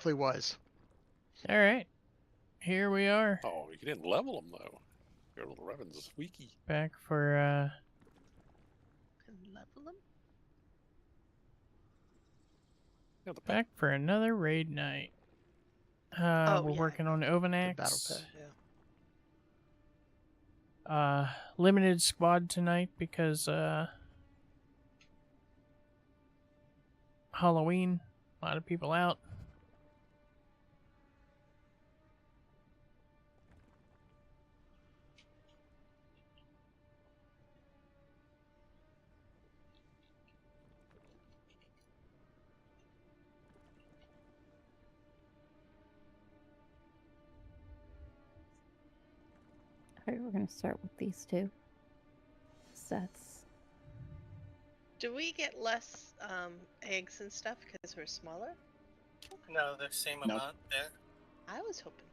definitely was. All right, here we are. Oh, you didn't level them though. Your little Revan's squeaky. Back for Can level them? Yeah, the back for another raid night. Oh, We're yeah, working on The Ovanax. battle pet, yeah. Limited squad tonight because Halloween. A lot of people out. Alright, we're gonna start with these two sets. Do we get less eggs and stuff because we're smaller? No, the same Nope. amount there. I was hoping.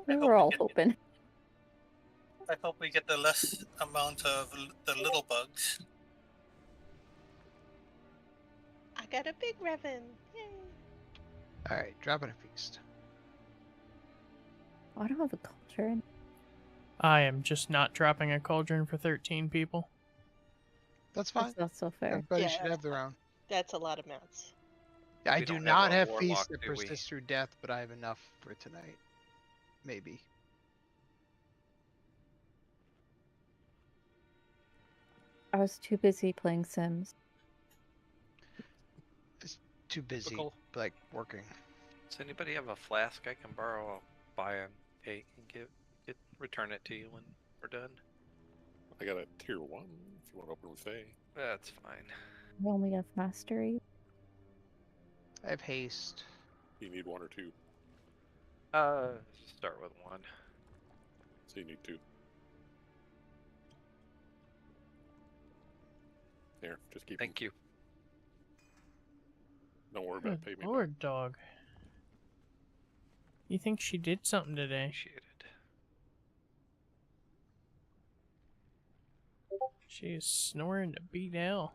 I hope We're all we get- hoping. I hope we get the less amount of the little bugs. I got a big Revan. Yay! Alright, dropping a feast. Oh, I don't have a cauldron. I am just not dropping a cauldron for 13 people. That's fine. That's not so fair. Everybody Yeah, should have their own. That's a lot of mounts. Yeah, I We do don't not have have a feast warlock, that do we? persists through death, but I have enough for tonight. Maybe. I was too busy playing Sims. Too busy, Typical. like, working. Does anybody have a flask I can borrow? I'll buy a cake and return it to you when we're done. I got a tier 1 if you want to open with Faye. That's fine. I only have mastery. I have haste. You need 1 or 2. Start with 1. So you need 2. Here, just keep Thank you. Don't worry about Good paying me. Lord, dog. You think she did something today? Appreciate it. She is snoring to beat hell.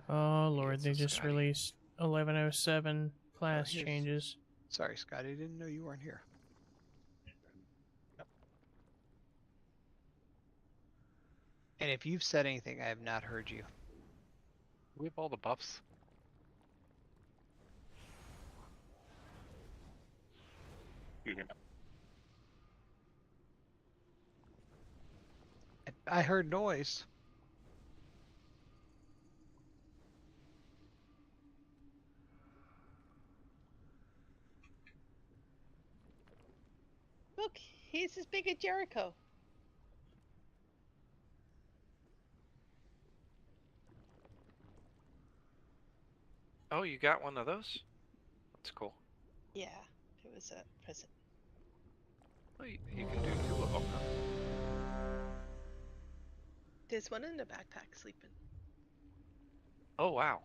Oh lord, they just Scotty. released 1107 class here's- changes. Sorry, Scott, I didn't know you weren't here. And if you've said anything, I have not heard you. We have all the buffs. I heard noise. Look, he's as big as Jericho. Oh, you got one of those? That's cool. Yeah, it was a present. Well, you can do 2 of them. Huh? There's one in the backpack sleeping. Oh, wow.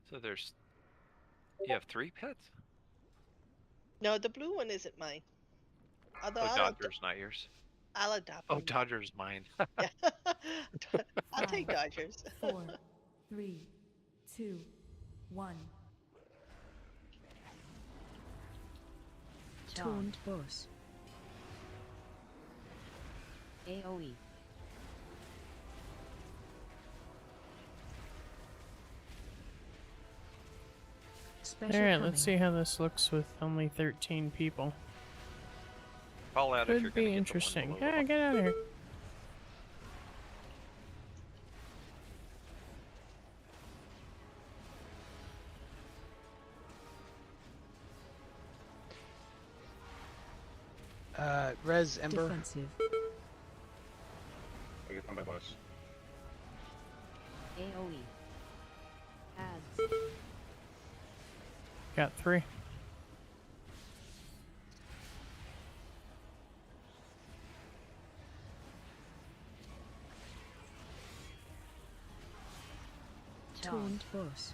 So you have 3 pets? No, the blue one isn't mine. Although Oh, Dodger's not yours. I'll adopt Oh, him. Dodger's mine. Yeah. I'll take Dodgers. 4, 3, 2, 1. Taunt boss. AoE. Alright, let's see how this looks with only 13 people. Call out if you're Could gonna be get interesting. The one below Yeah, get out of here. Res Ember. Defensive. I get my boss. AoE. Ads. Got 3. Taunt boss.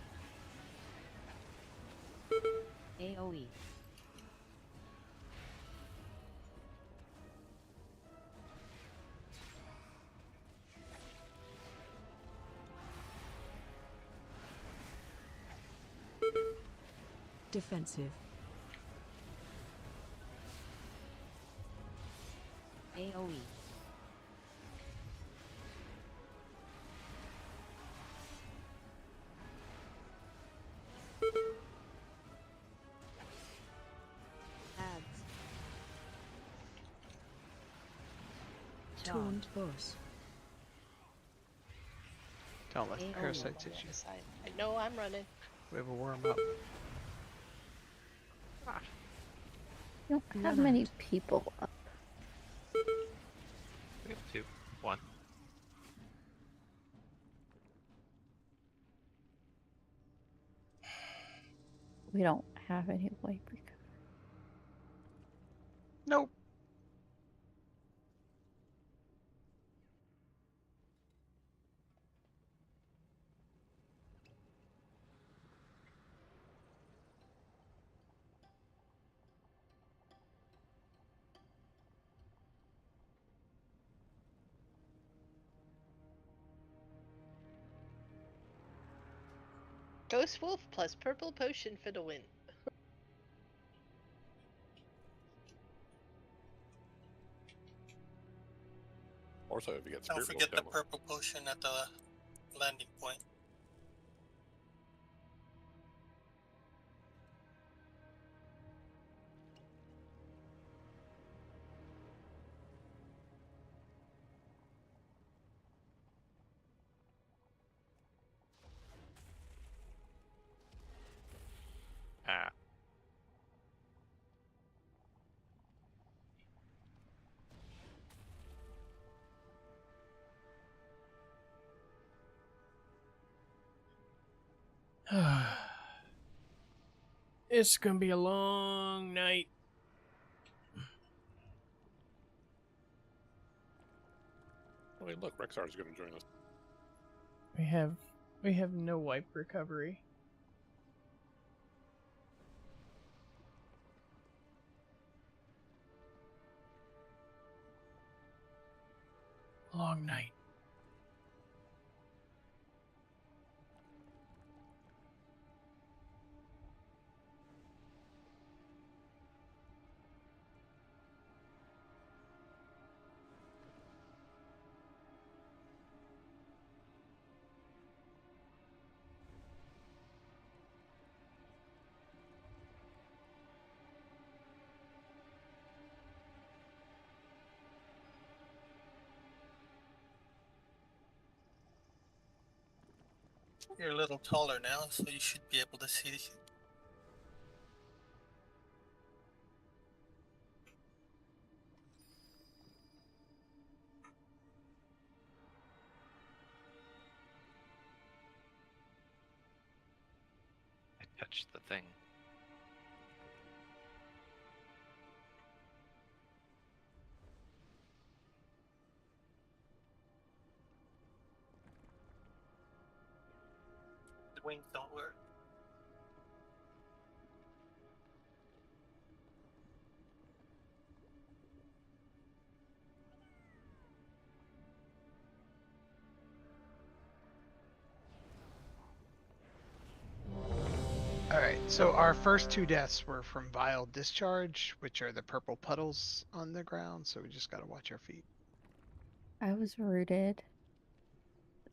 AoE. Defensive. AoE. Ads. Taunt boss. Don't let the AoE. parasites hit you. Yes, I know I'm running. We have a worm up. You don't have many people up. We have 2. 1. We don't have any wipe recovery. Nope. Ghost Wolf plus purple potion for the win. Also, if you get Don't spirit forget the Wolf combo. purple potion at the landing point. Ah. It's gonna be a long night. I mean, look, Rexar's going to join us. We have no wipe recovery. Long night. You're a little taller now, so you should be able to see. I touched the thing. The wings don't work. Alright, so our first 2 deaths were from vile discharge, which are the purple puddles on the ground, so we just gotta watch our feet. I was rooted,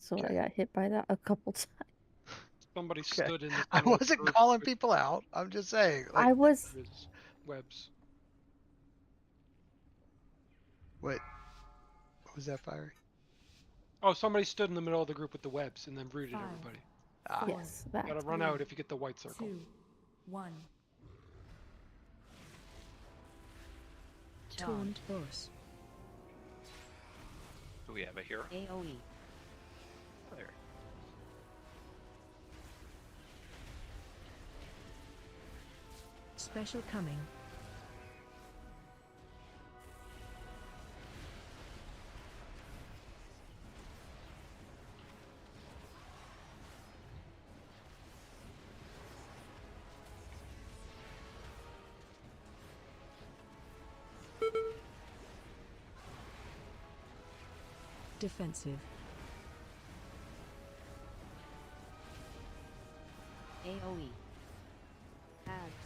so I Okay. got hit by that a couple times. Somebody Okay. stood in the I middle of the wasn't group calling with people out. I'm just saying, like, I was his webs. what was that, Fiery? Oh, somebody stood in the middle of the group with the webs and then rooted 5, everybody. Ah, yes, that. Gotta run out if you get the white circle. 2, 1. Taunt boss. Do we have a hero? AoE. There. Special coming. Defensive. AoE. Ads.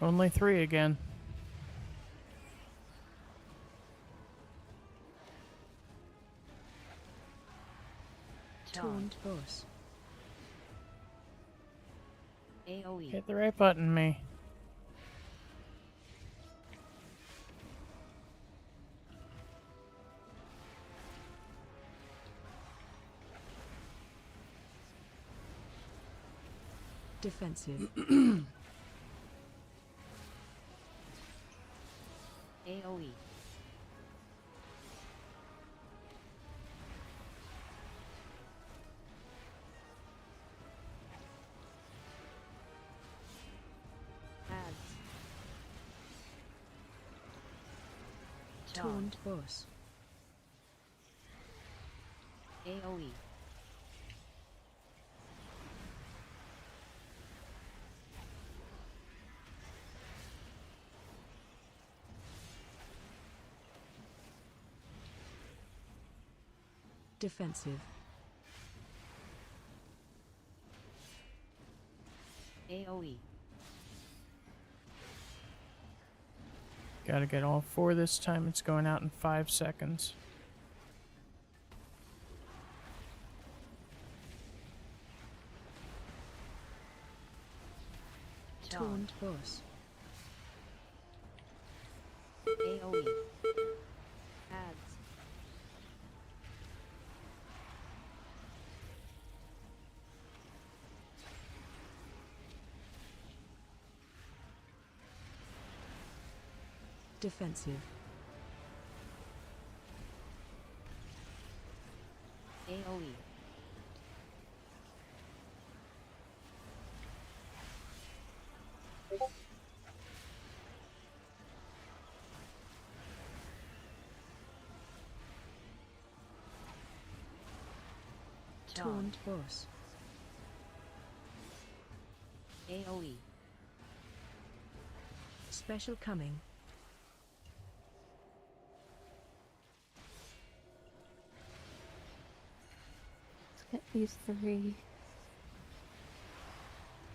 Only 3 again. Taunt boss. AoE. Hit the right button, me. Defensive. AoE. Ads. Taunt boss. AoE. Defensive. AoE. Gotta get all 4 this time. It's going out in 5 seconds. Taunt boss. AoE. Ads. Defensive. AoE. Taunt boss. AoE. Special coming. Let's get these 3.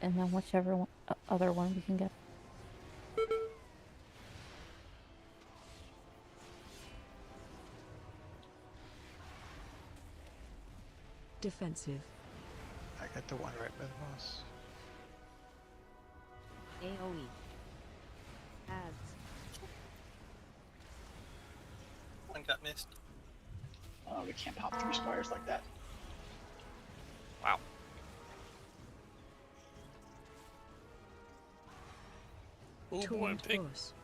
And then whichever one, other one we can get. Defensive. I got the one right by the boss. AoE. Ads. One got missed. Oh, we can't hop 3 squares like that. Wow. Oh boy, I'm Taunt pink. boss.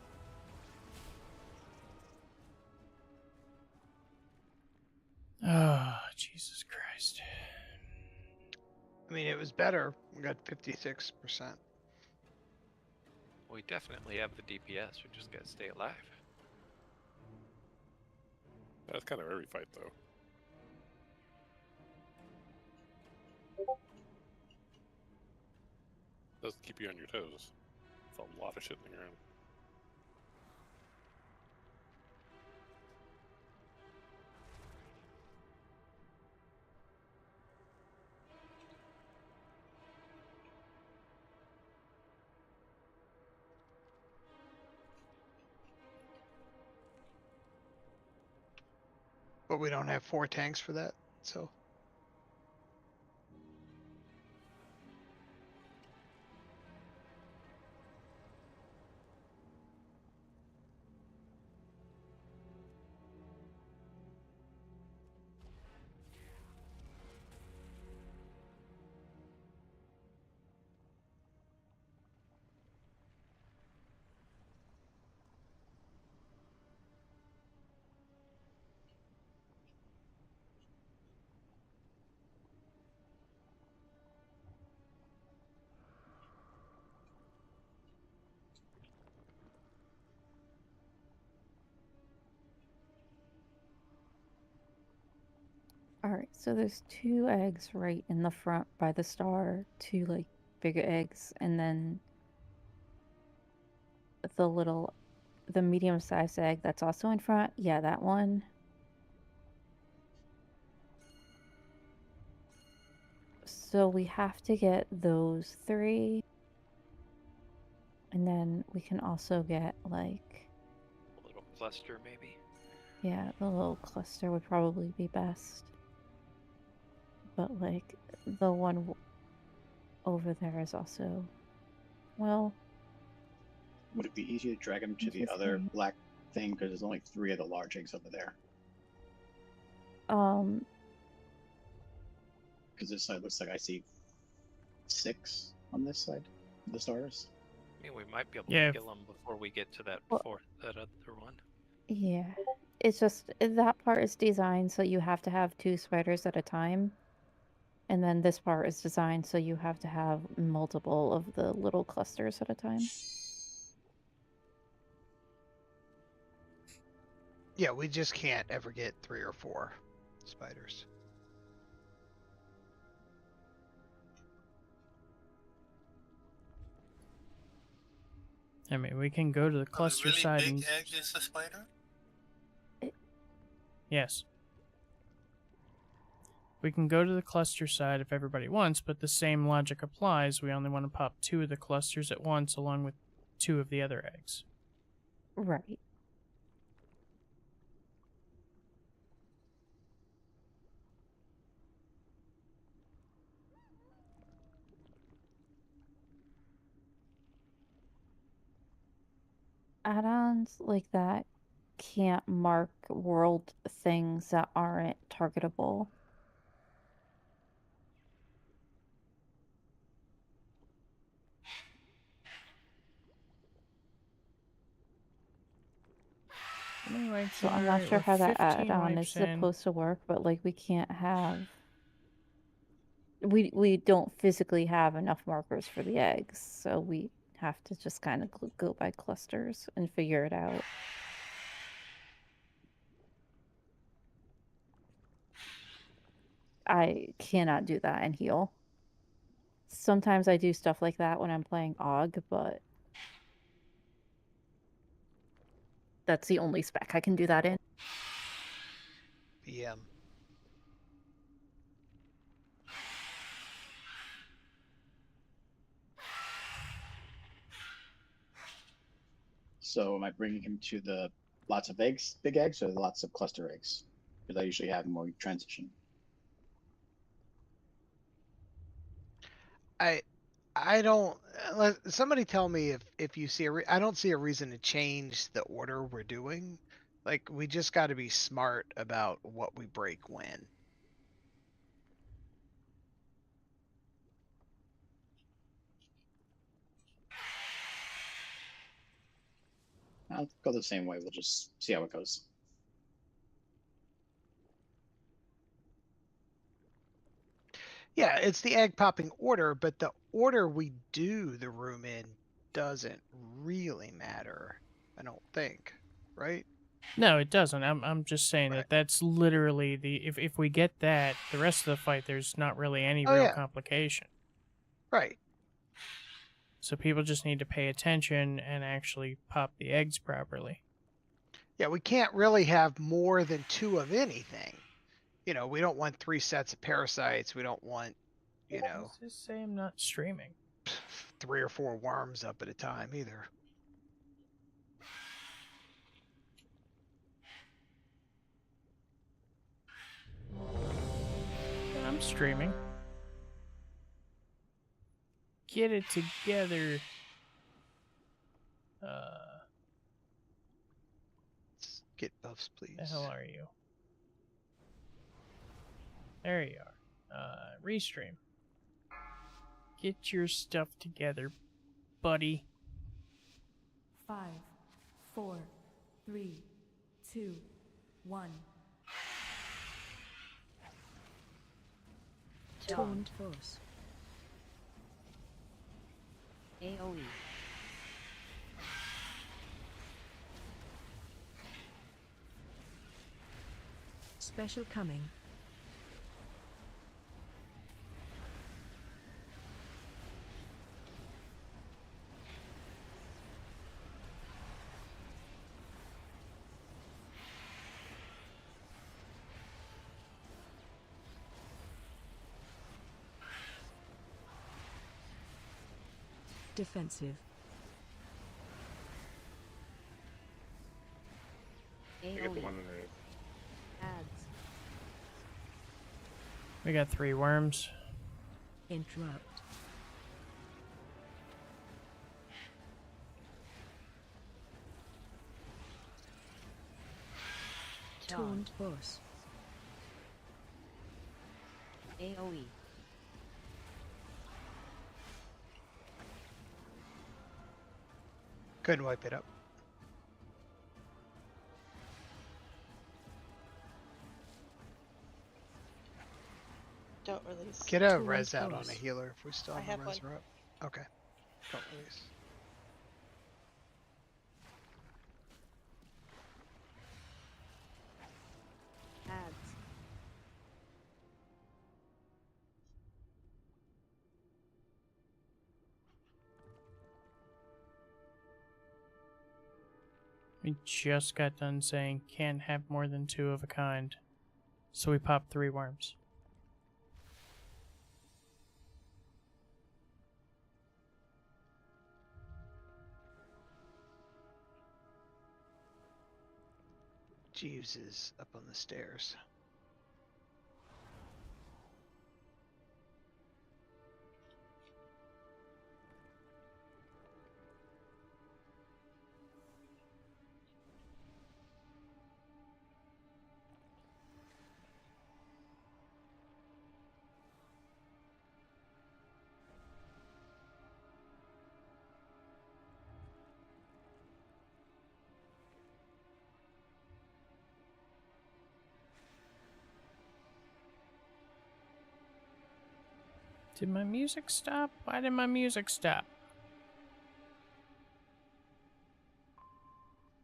Oh, Jesus Christ. I mean, it was better. We got 56%. We definitely have the DPS. We just gotta stay alive. That's kind of every fight, though. Does keep you on your toes. It's a lot of shit in the ground. But we don't have 4 tanks for that, so. Alright, so there's 2 eggs right in the front by the star. 2 bigger eggs, and then the little the medium-sized egg that's also in front. Yeah, that one. So we have to get those 3. And then we can also get, like... A little cluster, maybe? Yeah, the little cluster would probably be best. But, like, the one over there is also... Well... Would it be easier to drag them to the other black thing? Because there's only 3 of the large eggs over there. Because this side looks like I see 6 on this side of the stars. I mean, we might be able to kill them before we get to that that other one. Yeah. It's just, that part is designed so you have to have 2 spiders at a time. And then this part is designed so you have to have multiple of the little clusters at a time. Yeah, we just can't ever get 3 or 4 spiders. I mean, we can go to the cluster really side big and... egg is a spider? Yes. We can go to the cluster side if everybody wants, but the same logic applies. We only want to pop 2 of the clusters at once along with 2 of the other eggs. Right. Add-ons like that can't mark world things that aren't targetable. Anyway, So I'm not sure how that add-on is supposed to work, but like we can't have... We don't physically have enough markers for the eggs, so we have to just kind of go by clusters and figure it out. I cannot do that in heal. Sometimes I do stuff like that when I'm playing AUG, but that's the only spec I can do that in. VM. So am I bringing him to the lots of eggs, big eggs, or lots of cluster eggs? Because I usually have more transition. I don't. Somebody tell me if you see I don't see a reason to change the order we're doing. Like, we just got to be smart about what we break when. I'll go the same way. We'll just see how it goes. Yeah, it's the egg popping order, but the order we do the room in doesn't really matter, I don't think, right? No, it doesn't. I'm just saying Right. that that's literally the... If we get that, the rest of the fight, there's not really any real complication. Right. So people just need to pay attention and actually pop the eggs properly. Yeah, we can't really have more than 2 of anything. You know, we don't want 3 sets of parasites. We don't want, you know... Let's just say I'm not streaming. 3 or 4 worms up at a time either. I'm streaming. Get it together. Get buffs, please. The hell are you? There you are. Restream. Get your stuff together, buddy. 5, 4, 3, 2, 1. Taunt force. AoE. Special coming. Defensive. I get the AoE. one in the Ads. We got 3 worms. Interrupt. Taunt boss. AoE. Couldn't wipe it up. Don't release. Get a Torrent res out on a force. healer if we still I have a have res one. up. Okay. Don't release. Ads. We just got done saying can't have more than 2 of a kind. So we popped 3 worms. Jeeves is up on the stairs. Did my music stop? Why did my music stop?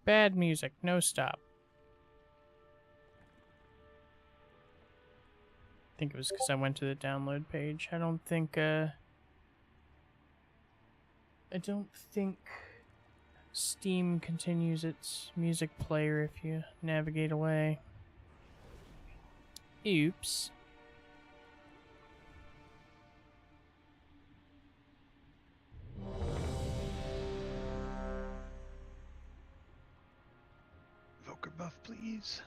Bad music, no stop. I think it was because I went to the download page. I don't think Steam continues its music player if you navigate away. Oops. Evoker buff, please.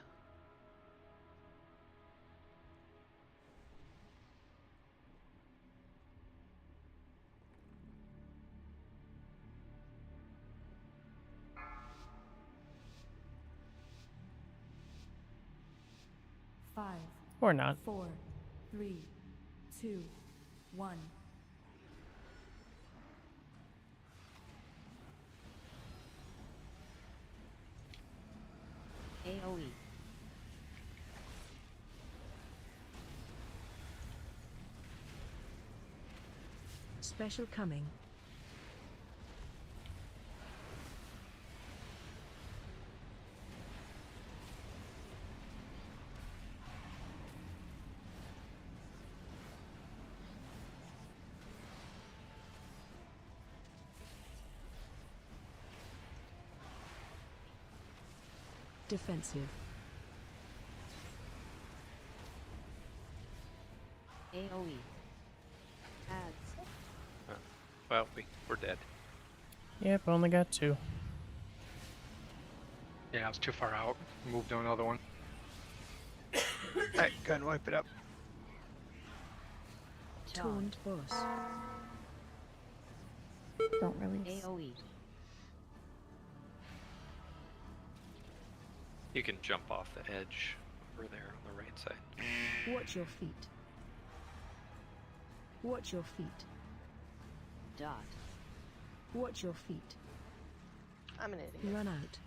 Five, Or not. 4, 3, 2, 1. AoE. Special coming. Defensive. AoE. Ads. Well, we're dead. Yep, only got 2. Yeah, I was too far out. Moved to another one. Alright, go ahead and wipe it up. Taunt boss. Don't release. AoE. You can jump off the edge over there on the right side. Watch your feet. Watch your feet. Dot. Watch your feet. I'm an idiot. Run out.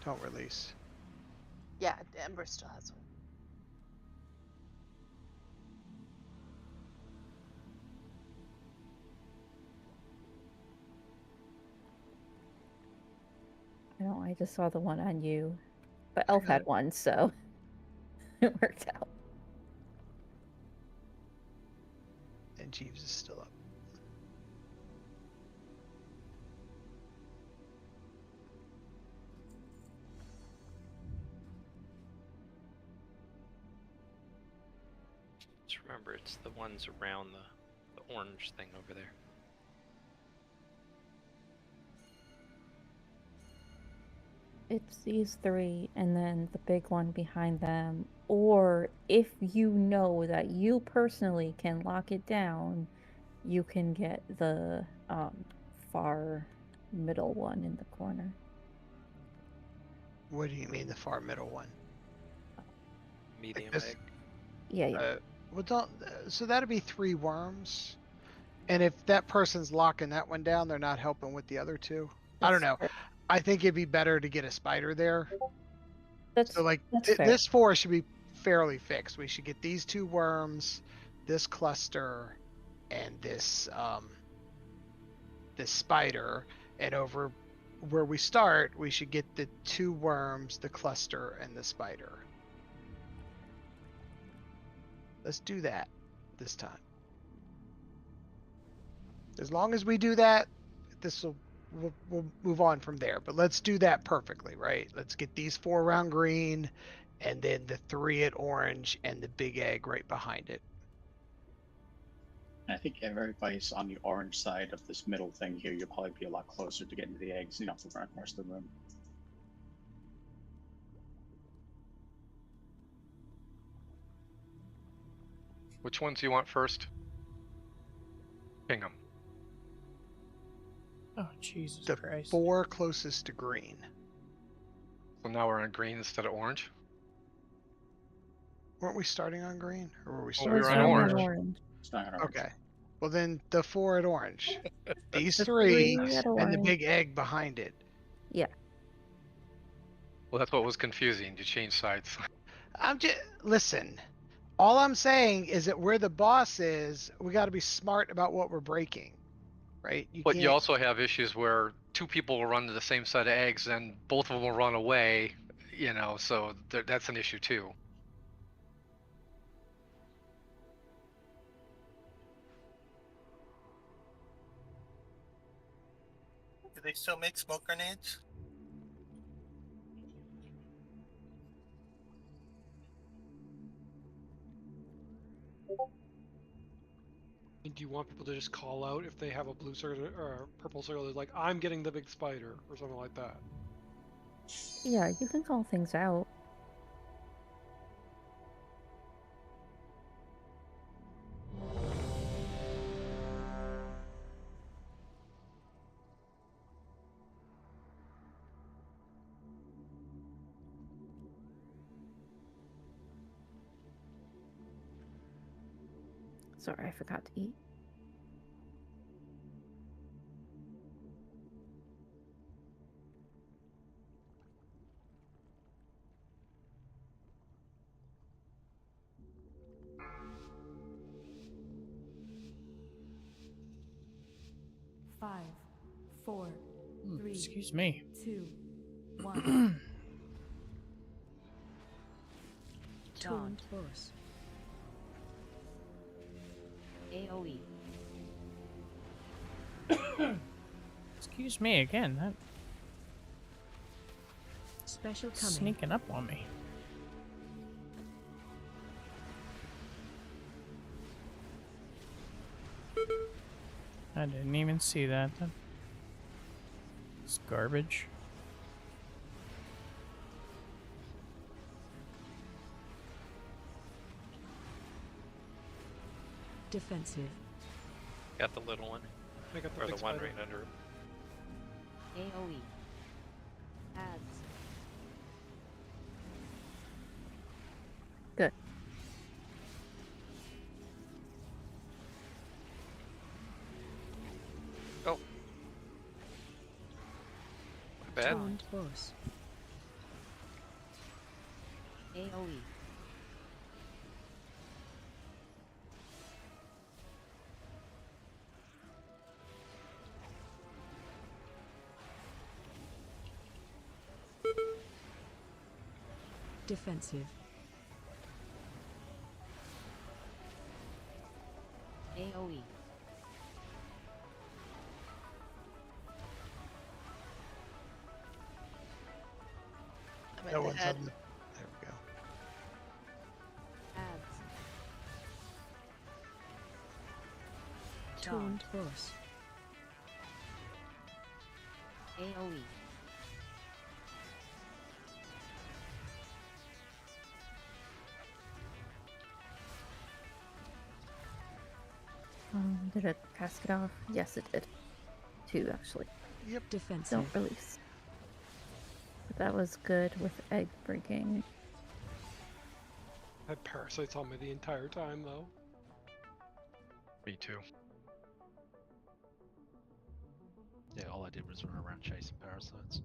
Don't release. Yeah, Ember still has one. I just saw the one on you. But Elf had one, so it worked out. And Jeeves is still up. Just remember, it's the ones around the orange thing over there. It's these three, and then the big one behind them. Or if you know that you personally can lock it down, you can get the far middle one in the corner. What do you mean the far middle one? Medium this- egg. Yeah. Well, don't. So that'd be 3 worms. And if that person's locking that one down, they're not helping with the other 2. I don't know. Fair. I think it'd be better to get a spider there. That's So like fair. this 4 should be fairly fixed. We should get these 2 worms, this cluster, and this spider. And over where we start, we should get the 2 worms, the cluster, and the spider. Let's do that this time. As long as we do that, we'll move on from there. But let's do that perfectly, right? Let's get these 4 around green, and then the 3 at orange, and the big egg right behind it. I think if everybody's on the orange side of this middle thing here, you'll probably be a lot closer to getting to the eggs. You don't have to run across the room. Which ones do you want first? Ping them. Oh, Jesus The Christ. 4 closest to green. So now we're on green instead of orange. Weren't we starting on green, or were we Oh, we starting were on on orange? orange. It's not orange. Okay. Well, then the 4 at orange. These The 3 three at and the orange. big egg behind it. Yeah. Well, that's what was confusing. You changed sides. I'm just listen. All I'm saying is that where the boss is, we got to be smart about what we're breaking, right? But you also have issues where 2 people will run to the same set of eggs and both of them will run away, so that's an issue too. Do they still make smoke grenades? Do you want people to just call out if they have a blue circle or a purple circle? They're like, I'm getting the big spider or something like that. Yeah, you can call things out. Sorry, I forgot to eat. Five, four, three, Excuse me. 2, 1. Tuned force. AOE. Excuse me again. That Special coming. sneaking up on me. I didn't even see that. It's garbage. Defensive. Got the little one. I got the Or big the one spider. right under it. AOE. Ads. Good. Oh. My bad. Tuned force. AOE. Defensive. AOE. I'm at That the one's head. on the. There we go. Ads. Tuned force. AOE. Did it cast it off? Yes, it did. 2, actually. Yep. Defensive. Don't release. But that was good with egg breaking. I had parasites on me the entire time, though. Me too. Yeah, all I did was run around chasing parasites.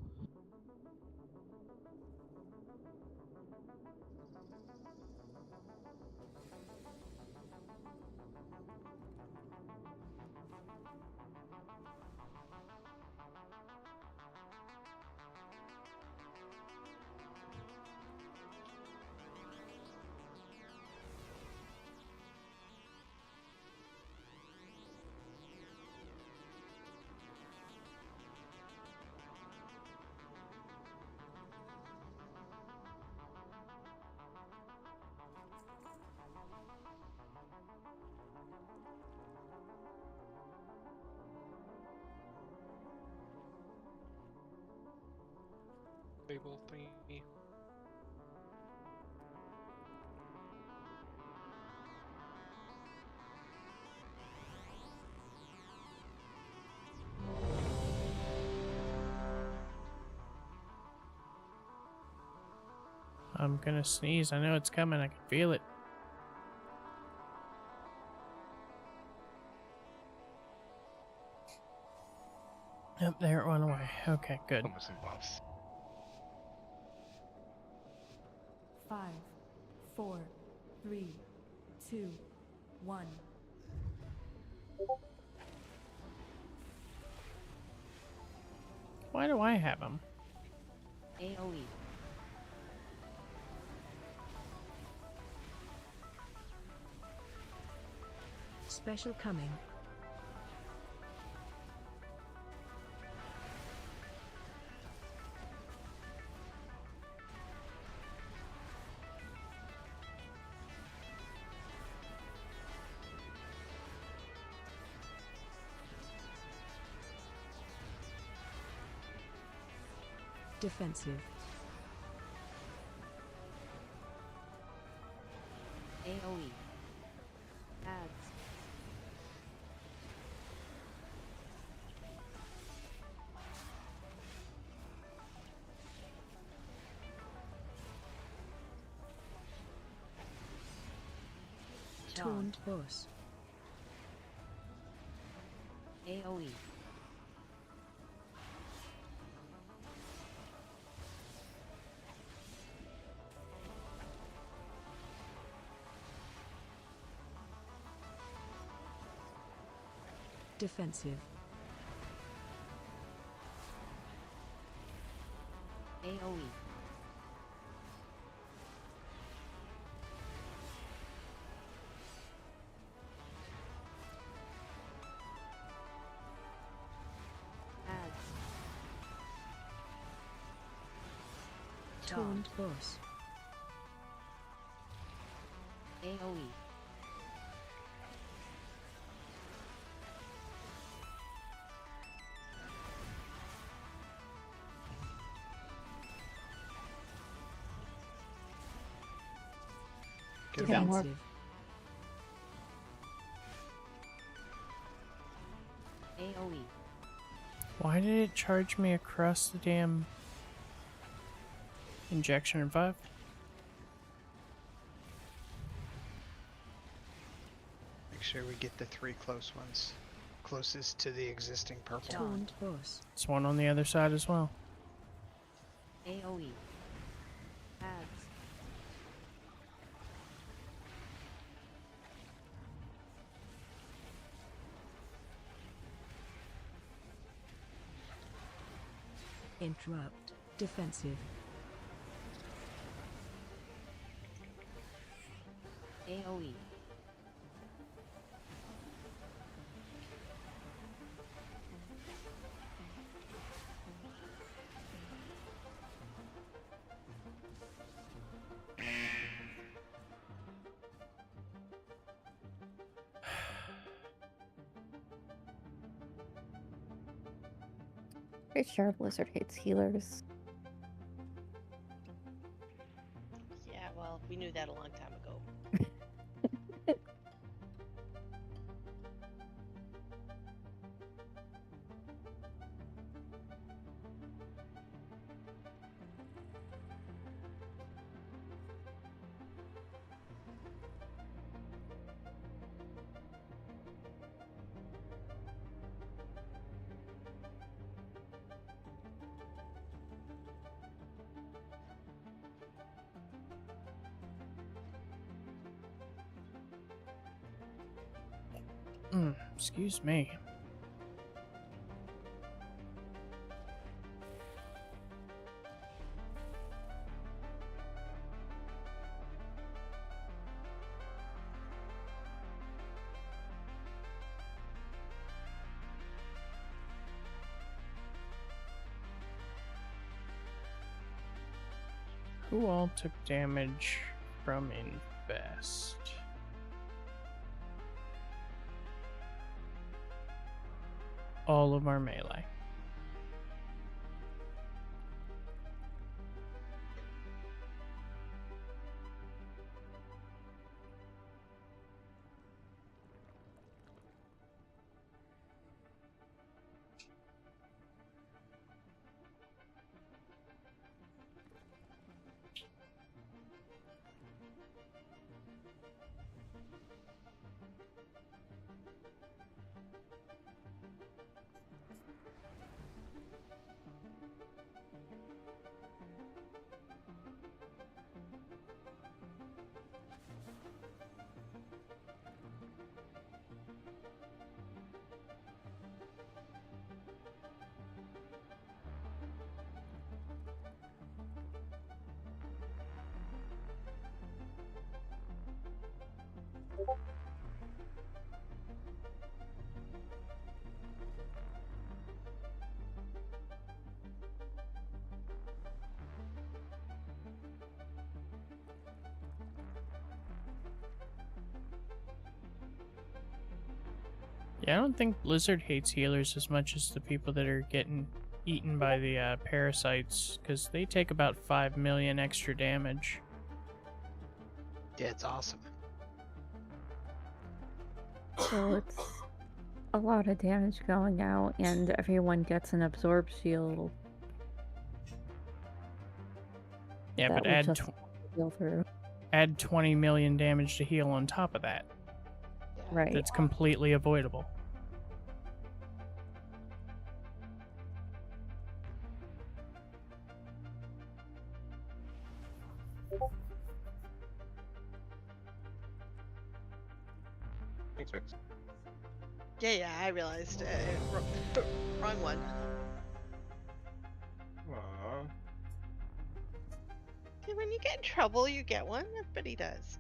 Table thingy. I'm gonna sneeze. I know it's coming. I can feel it. Yep, there it went away. Okay, good. Almost in buffs. 5, 4, 3, 2, 1. Why do I have them? AoE. Special coming. Defensive. AoE. Ads. Taunt boss. AoE. Defensive. AoE. Ads. Taunt boss. AoE. Go down. Defensive. AoE. Why did it charge me across the damn injection in 5? Make sure we get the 3 close ones. Closest to the existing purple. Taunt boss. It's one on the other side as well. AoE. Ads. Interrupt. Defensive. AoE. Pretty sure Blizzard hates healers. Yeah, well, we knew that a long time ago. Excuse me. Who all took damage from Infest? All of our melee. Yeah, I don't think Blizzard hates healers as much as the people that are getting eaten by the parasites, because they take about 5 million extra damage. Yeah, it's awesome. So it's a lot of damage going out, and everyone gets an absorb shield. Yeah, that but will just heal through. add 20 million damage to heal on top of that. Right. That's completely avoidable. Thanks, Rex. Yeah, I realized. Wrong one. Aww. Okay, when you get in trouble, you get one. Everybody does.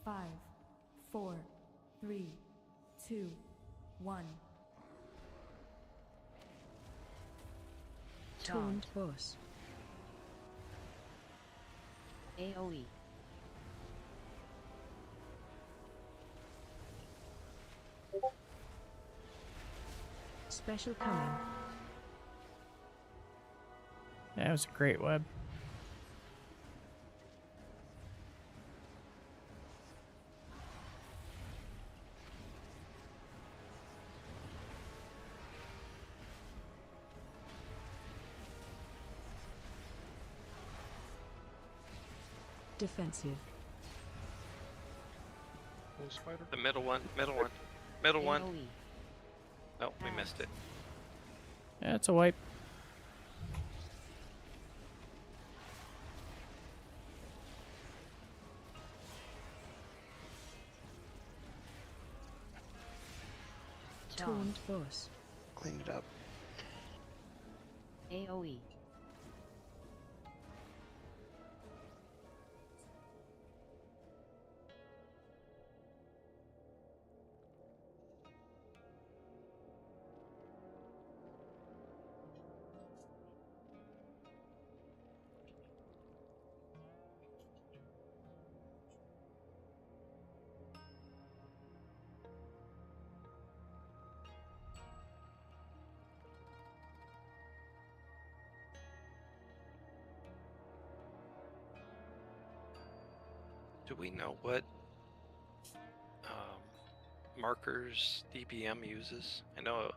Five, 4, 3, 2, 1. Tuned boss. AoE. Special coming. That was a great web. Defensive. Little spider. The middle one, middle one, middle one. AoE. Nope, we missed it. Yeah, it's a wipe. Tuned boss. Clean it up. AoE. Do we know what markers DPM uses? I know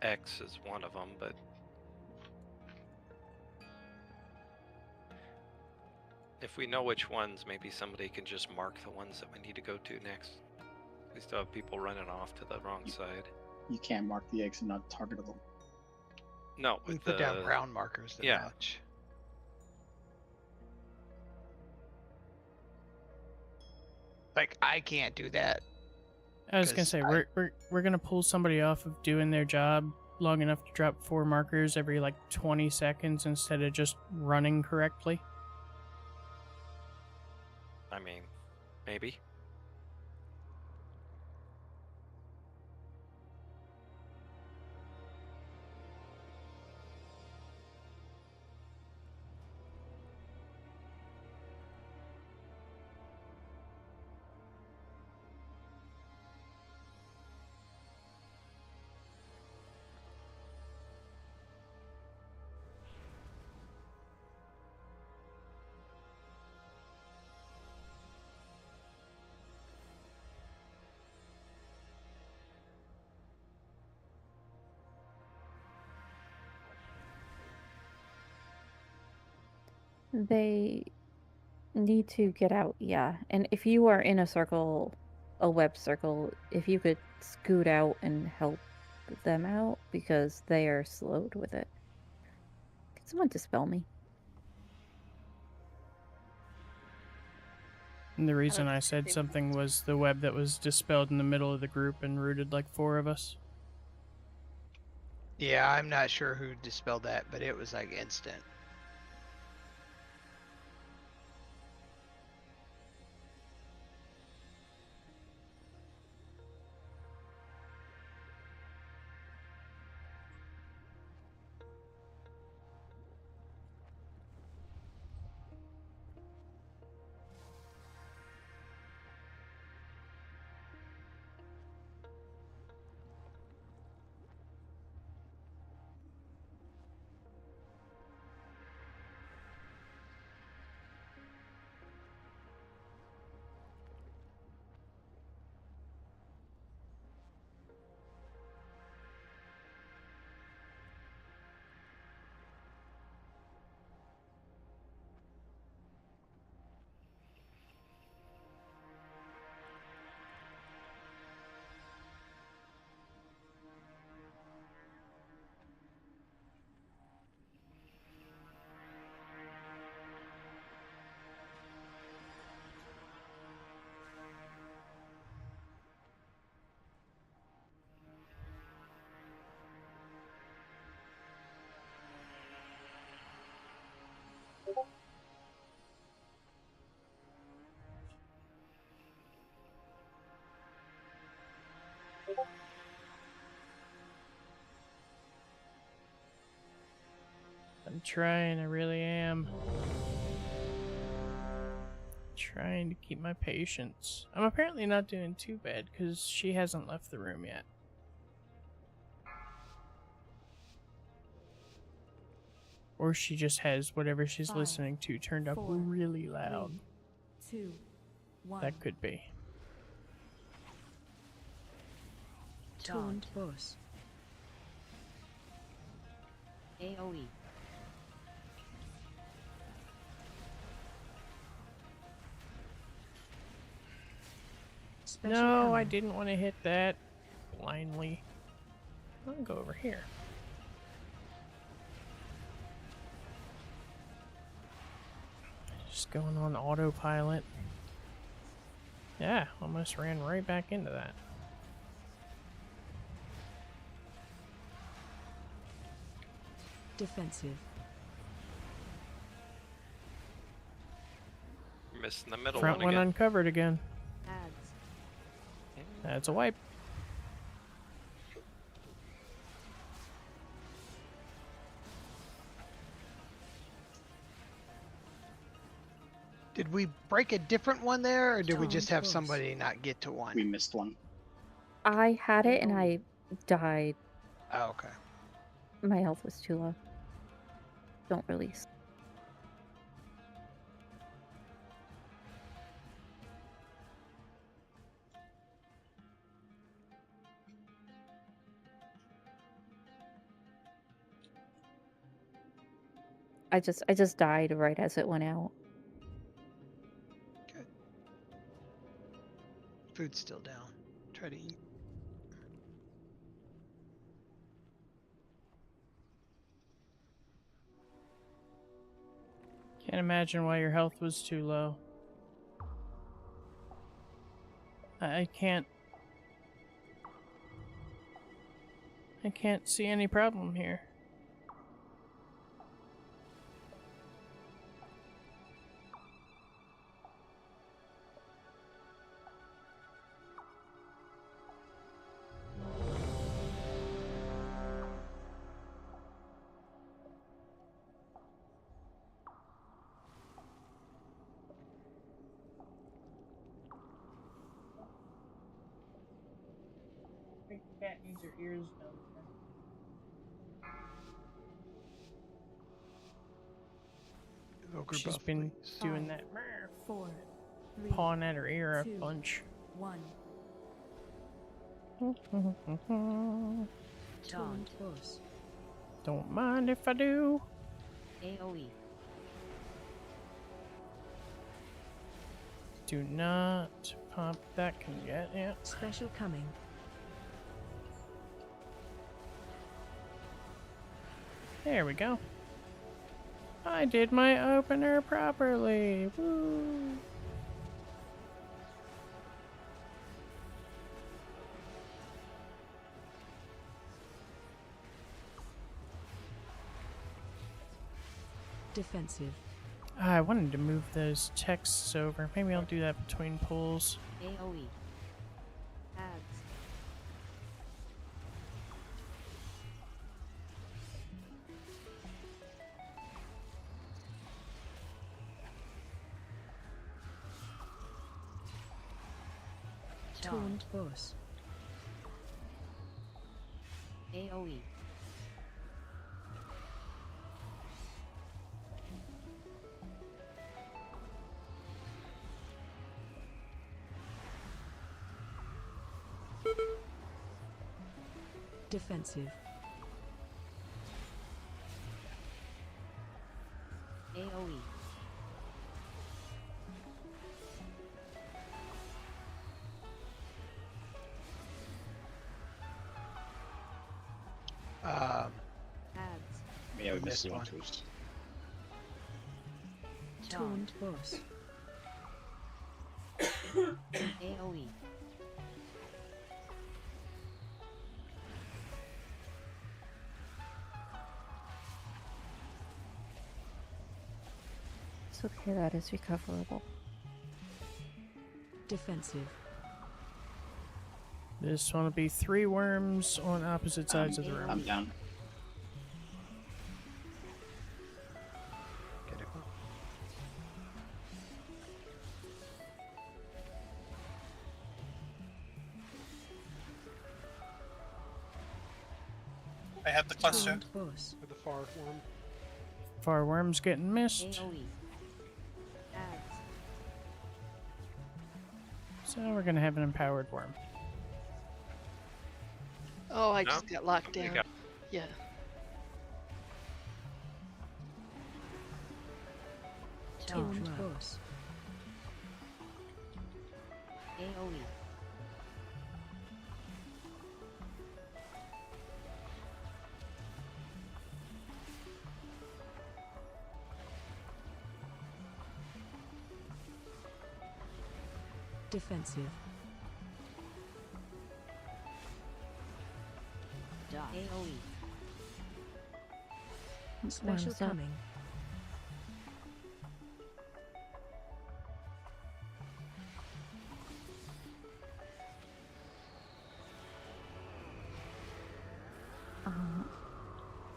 X is one of them, but if we know which ones, maybe somebody can just mark the ones that we need to go to next. We still have people running off to the wrong side. You can't mark the eggs and not targetable. No, We with put down the- ground markers to yeah. match. Like I can't do that. I was gonna 'Cause say I- we're gonna pull somebody off of doing their job long enough to drop 4 markers every like 20 seconds instead of just running correctly. I mean, maybe. They need to get out, yeah. And if you are in a circle, a web circle, if you could scoot out and help them out because they are slowed with it. Can someone dispel me? And the reason don't I said think- something was the web that was dispelled in the middle of the group and rooted like 4 of us. Yeah, I'm not sure who dispelled that, but it was like instant. I'm trying, I really am. Trying to keep my patience. I'm apparently not doing too bad because she hasn't left the room yet. Or she just has whatever she's 5, listening to turned up 4, really loud. 3, 2, 1. That could be. Taunt. Boss. AoE. Special No, cannon. I didn't want to hit that blindly. I'll go over here. Just going on autopilot. Yeah, almost ran right back into that. Defensive. Missing the middle Front one one again. uncovered again. Ads. That's a wipe. Did we break a different one there, or did we just have Boss. somebody not get to one? We missed one. I had it and I died. Oh, okay. My health was too low. Don't release. I just died right as it went out. Food's still down. cutting. Can't imagine why your health was too low. I can't see any problem here. I think the cat needs her ears done. Ogre She's buff, been please. doing 5, that 4, 3, pawing at her ear a 2, bunch. 1. Taunt. Push. Don't mind if I do. AoE. Do not pop that can get it. Special coming. There we go. I did my opener properly. Woo. Defensive. I wanted to move those texts over. Maybe I'll do that between pulls. AoE. Ads. Taunt. Push. AoE. Defensive. AoE. Um, Ads. Yeah, we Missed missed the one. hunters. Taunt. Push. AoE. It's okay, that is recoverable. Defensive. This one will be 3 worms on opposite sides of the I'm room. down. get it. I have the cluster. Taunt. Push. With the far worm. Far worms getting missed. AoE. Ads. So we're gonna have an empowered worm. Oh, I No? just got locked You down. got- Yeah. Taunt. Push. AoE. Defensive. AoE. Special Worms up. coming.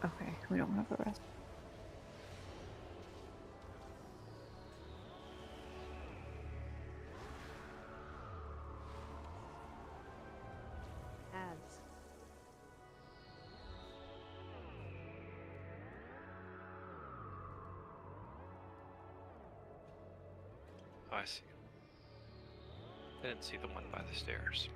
Okay, we don't have the rest. Ads. Oh, I see. I didn't see the one by the stairs.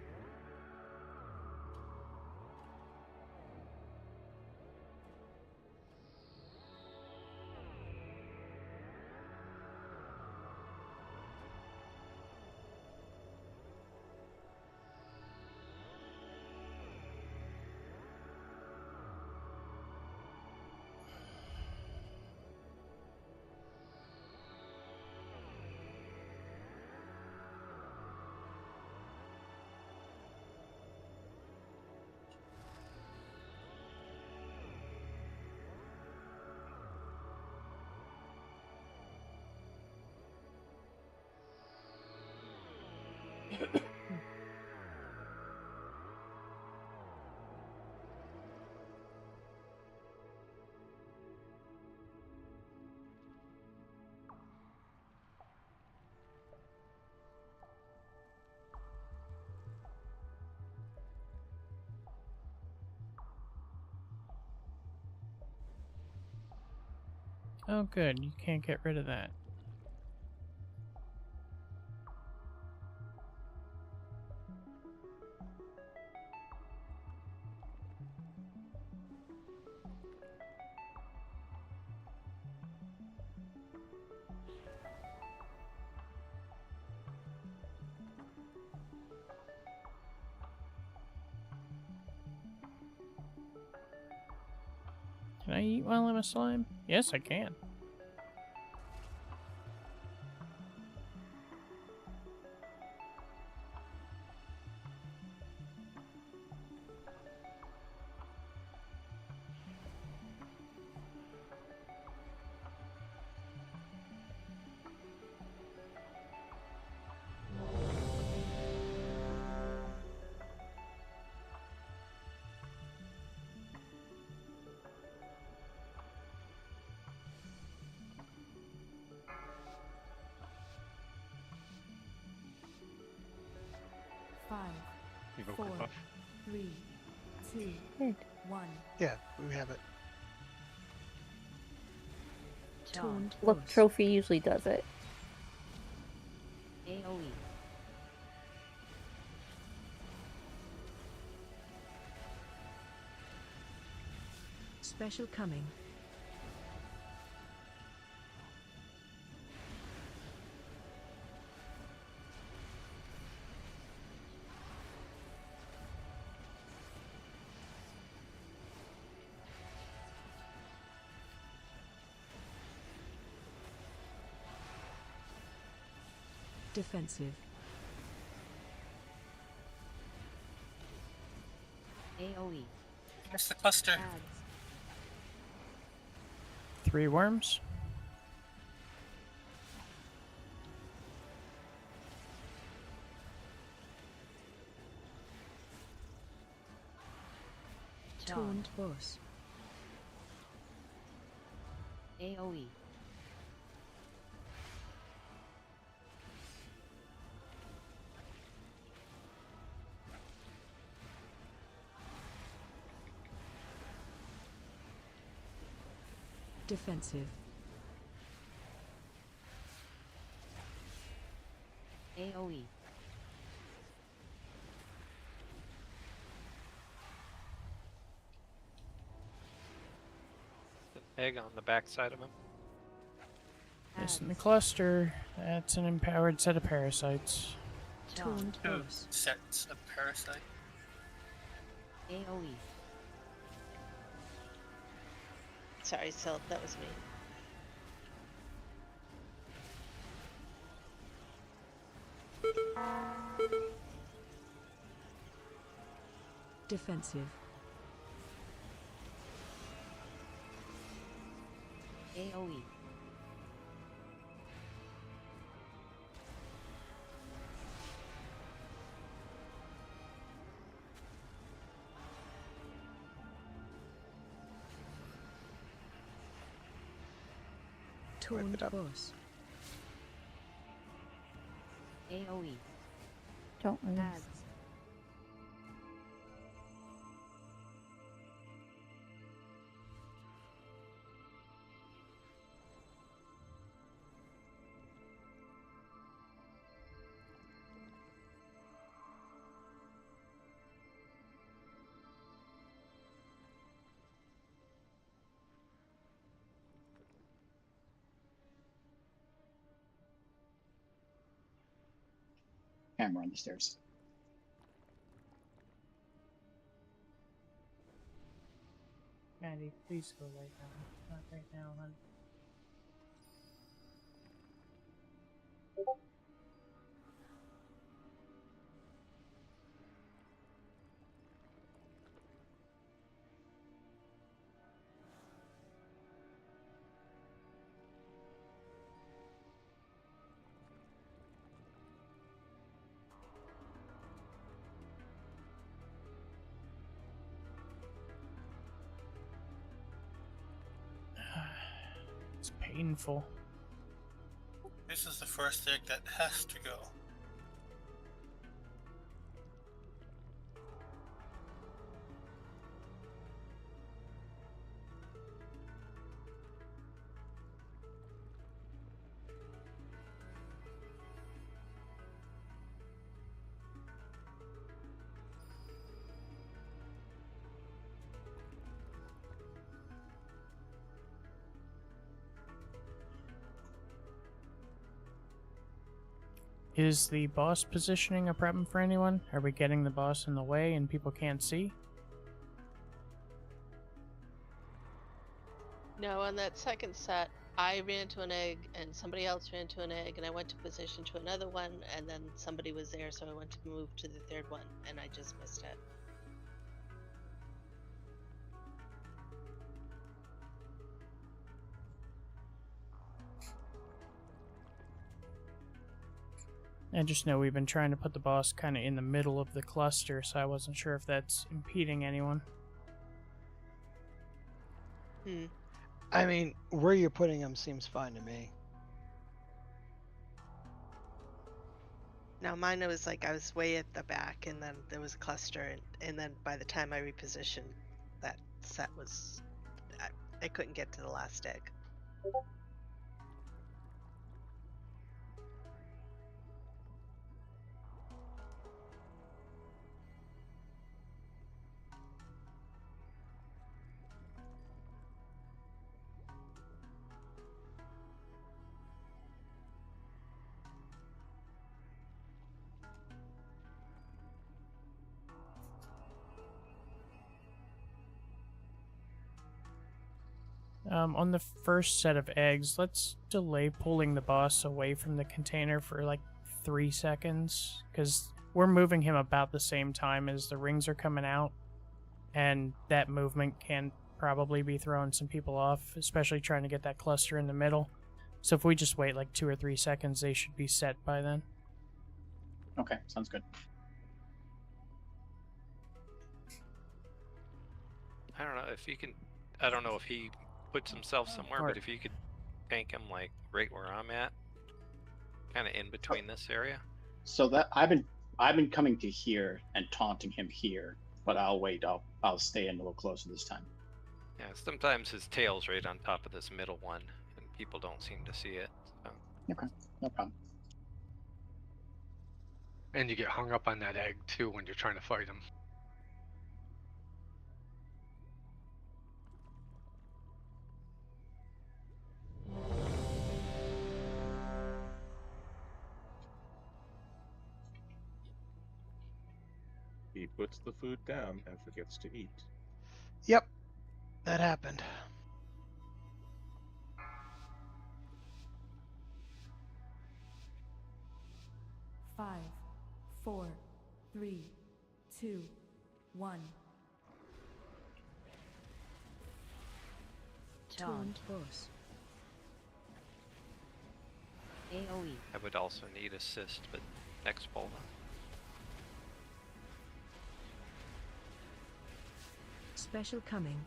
Oh, good. You can't get rid of that. Can I eat while I'm a slime? Yes, I can. You go 4, quick buff. 3, 2, Good. 1. Yeah, we have it. Charmed Look, Force. trophy usually does it. AoE. Special coming. Defensive. AoE. Missed the cluster. Adds. 3 worms. Taunt boss. AoE. Defensive. AoE. Egg on the back side of him. This in the cluster. That's an empowered set of parasites. Taunt Two boss. sets of parasite. AoE. Sorry, Sil, that was me. Defensive. AoE. Taunt boss. AoE. Don't lose. Adds. Camera on the stairs. Maddie, please go lay down. Not right now, hon. painful. This is the first egg that has to go. Is the boss positioning a problem for anyone? Are we getting the boss in the way and people can't see? No, on that second set, I ran to an egg and somebody else ran to an egg, and I went to position to another one, and then somebody was there, so I went to move to the third one, and I just missed it. I just know we've been trying to put the boss kind of in the middle of the cluster, so I wasn't sure if that's impeding anyone. I mean, where you're putting him seems fine to me. Now mine was like I was way at the back, and then there was a cluster, and then by the time I repositioned, that set was I couldn't get to the last egg. On the first set of eggs, let's delay pulling the boss away from the container for like 3 seconds, because we're moving him about the same time as the rings are coming out, and that movement can probably be throwing some people off, especially trying to get that cluster in the middle. So if we just wait like 2 or 3 seconds, they should be set by then. Okay, sounds good. I don't know if you can. I don't know if he puts himself somewhere, but if you could tank him like right where I'm at, kind of in between this area. So that I've been coming to here and taunting him here, but I'll wait. I'll stay in a little closer this time. Yeah, sometimes his tail's right on top of this middle one, and people don't seem to see it. So. Okay, no problem. And you get hung up on that egg too when you're trying to fight him. He puts the food down and forgets to eat. Yep, that happened. Five, 4, 3, 2, 1. Taunt boss. AoE. I would also need assist, but next ball. Special coming.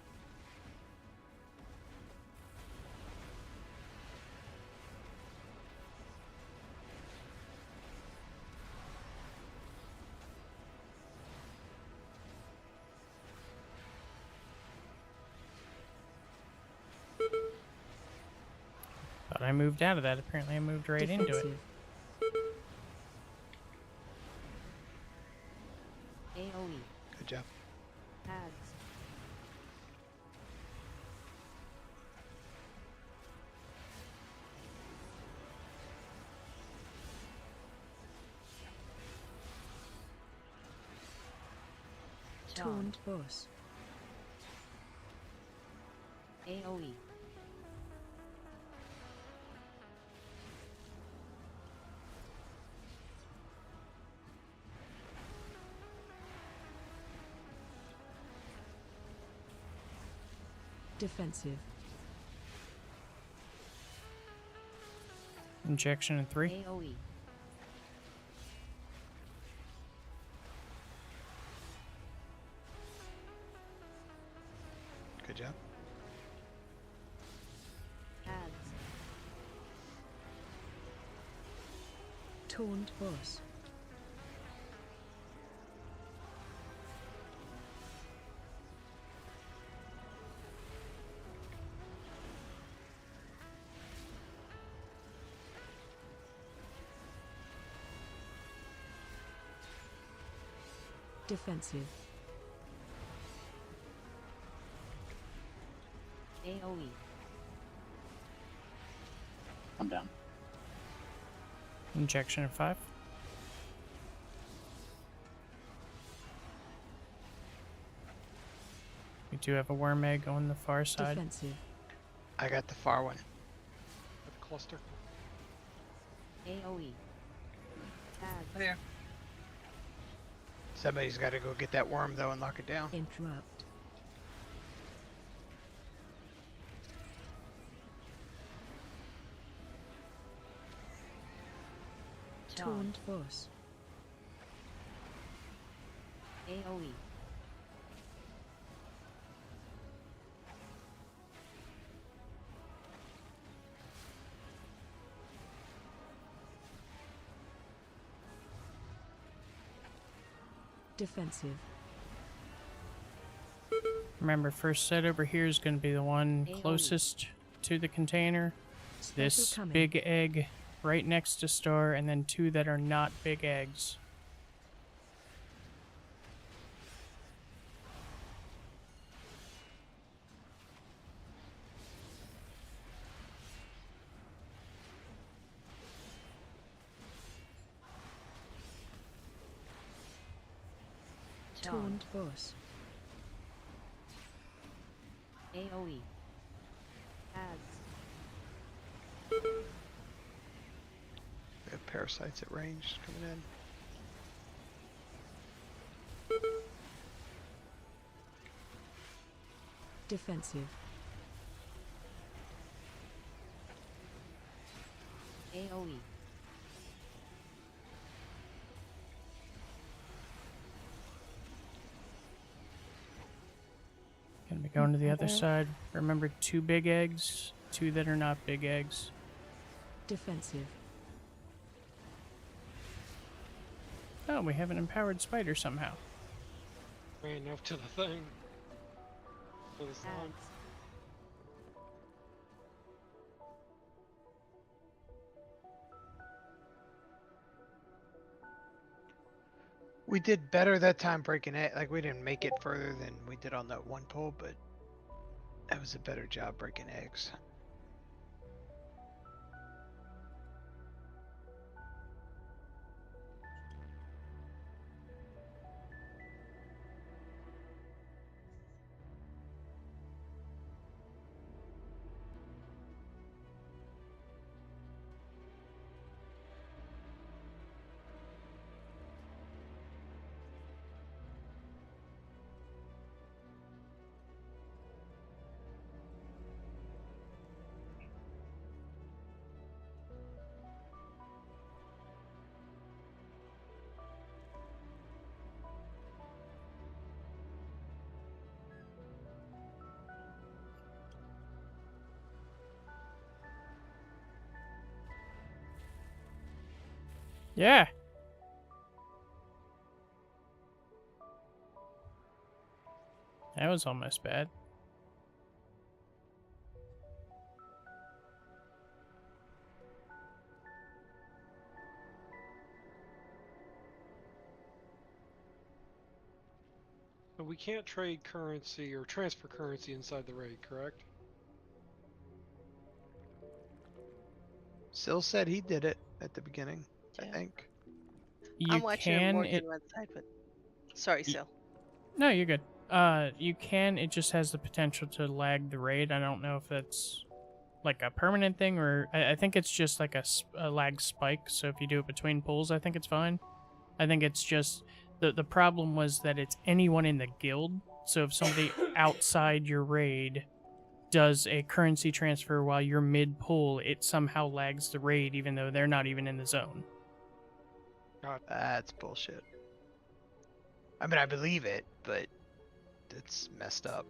But I moved out of that. Apparently I moved right into it. AoE. Good job. Ads. Taunt boss. AoE. Defensive. Injection in 3. AoE. Good job. Ads. Taunt boss. Defensive. AoE. I'm down. Injection of 5. We do have a worm egg on the far side. Defensive. I got the far one. The cluster. AoE. Tag. There. Somebody's got to go get that worm though and lock it down. Interrupt. Taunt boss. AoE. Defensive. Remember, first set over here is going to be the one closest to the container. This coming. big egg right next to Star, and then 2 that are not big eggs. Taunt boss. AoE. Ads. We have parasites at range coming in. Defensive. AoE. Gonna be going to the other side. Remember, 2 big eggs, 2 that are not big eggs. Defensive. Oh, we have an empowered spider somehow. Ran up to the thing. To the side. Ads. We did better that time breaking it. Like, we didn't make it further than we did on that one pull, but that was a better job breaking eggs. Yeah. That was almost bad. But we can't trade currency or transfer currency inside the raid, correct? Sil said he did it at the beginning, I think. You I'm watching him can. work in one side, but sorry, Sil. No, you're good. You can. It just has the potential to lag the raid. I don't know if that's like a permanent thing or I think it's just like a lag spike. So if you do it between pulls, I think it's fine. I think it's just the problem was that it's anyone in the guild. So if somebody outside your raid does a currency transfer while you're mid pull, it somehow lags the raid even though they're not even in the zone. That's bullshit. I mean, I believe it, but it's messed up.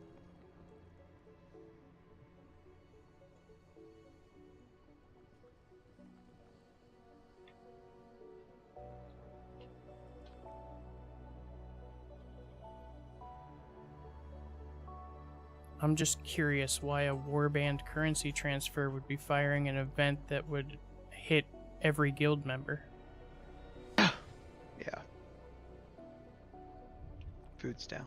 I'm just curious why a warband currency transfer would be firing an event that would hit every guild member. Yeah. Food's down.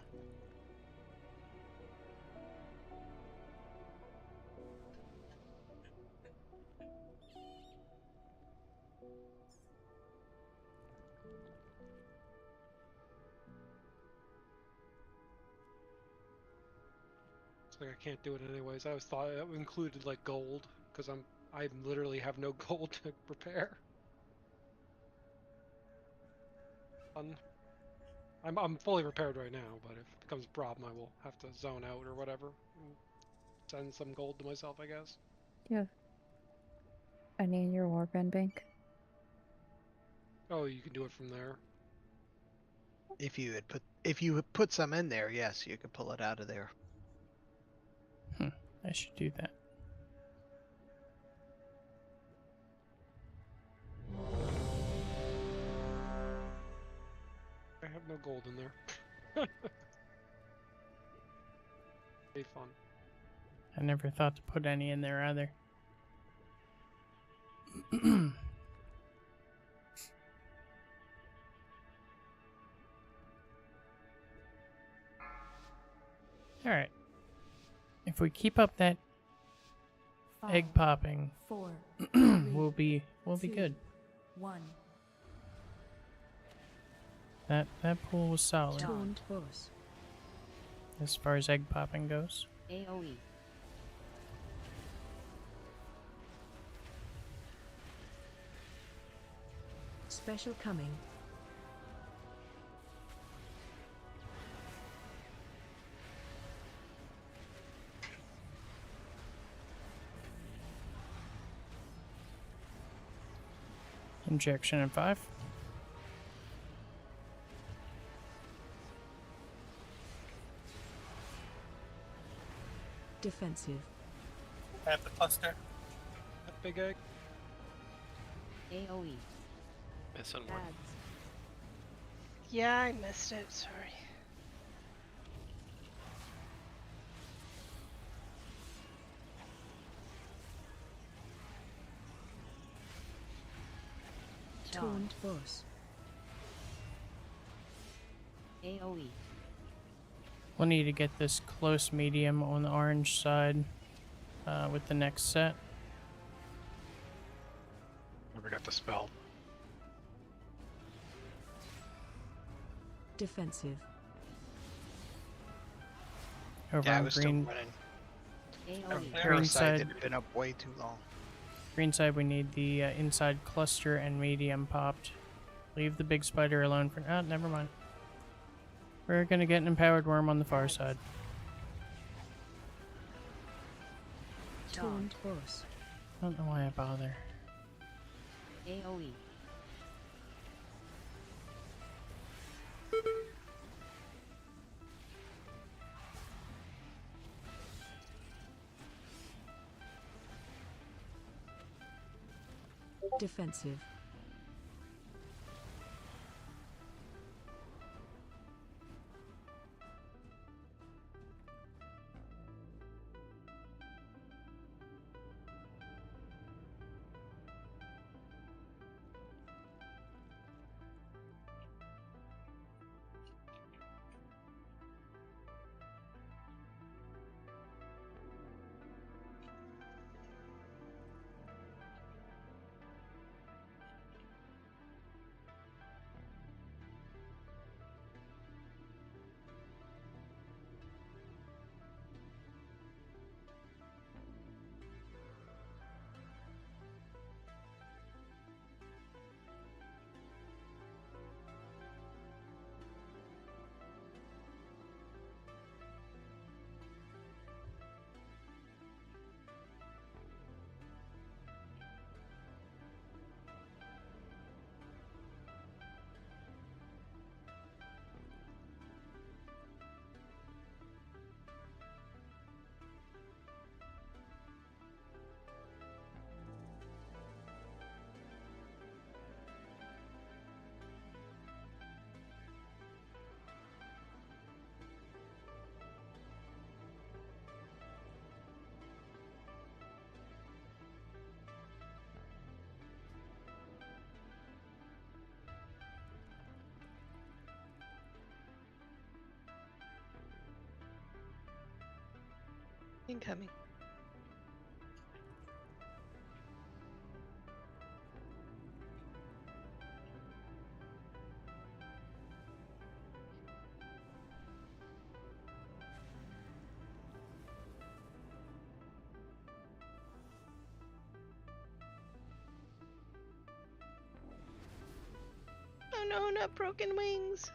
It's like I can't do it anyways. I always thought it included like gold, because I literally have no gold to prepare. I'm fully prepared right now, but if it becomes a problem, I will have to zone out or whatever. And send some gold to myself, I guess. Yeah. I need your warband bank. Oh, you can do it from there. If you had put some in there, yes, you could pull it out of there. I should do that. I have no gold in there. Be fun. I never thought to put any in there either. Alright. If we keep up that egg popping, 4, we'll be good. 1. That pool was solid Taunt boss. as far as egg popping goes. AoE. Special coming. Injection in 5. Defensive. I have the cluster. That big egg. AoE. Missing one. Ads. Yeah, I missed it. Sorry. Taunt boss. AoE. We'll need to get this close medium on the orange side with the next set. Never got the spell. Defensive. Over Yeah, I on was green. still running. AoE. Green Parasite side. that had been up way too long. Green side, we need the inside cluster and medium popped. Leave the big spider alone for now. Never mind. We're gonna get an empowered worm on the far side. Taunt boss. I don't know why I bother. AoE. Defensive. Incoming. Oh no, not broken wings.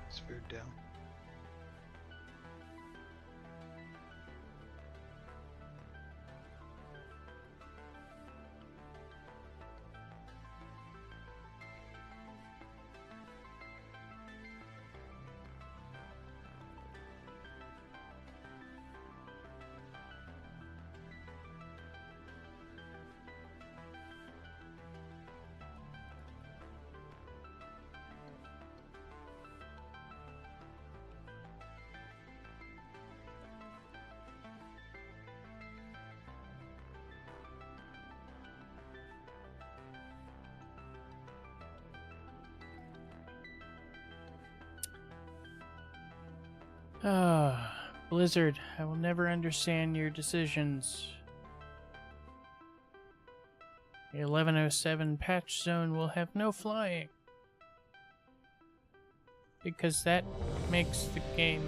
It's food down. Ah, Blizzard, I will never understand your decisions. The 1107 patch zone will have no flying. Because that makes the game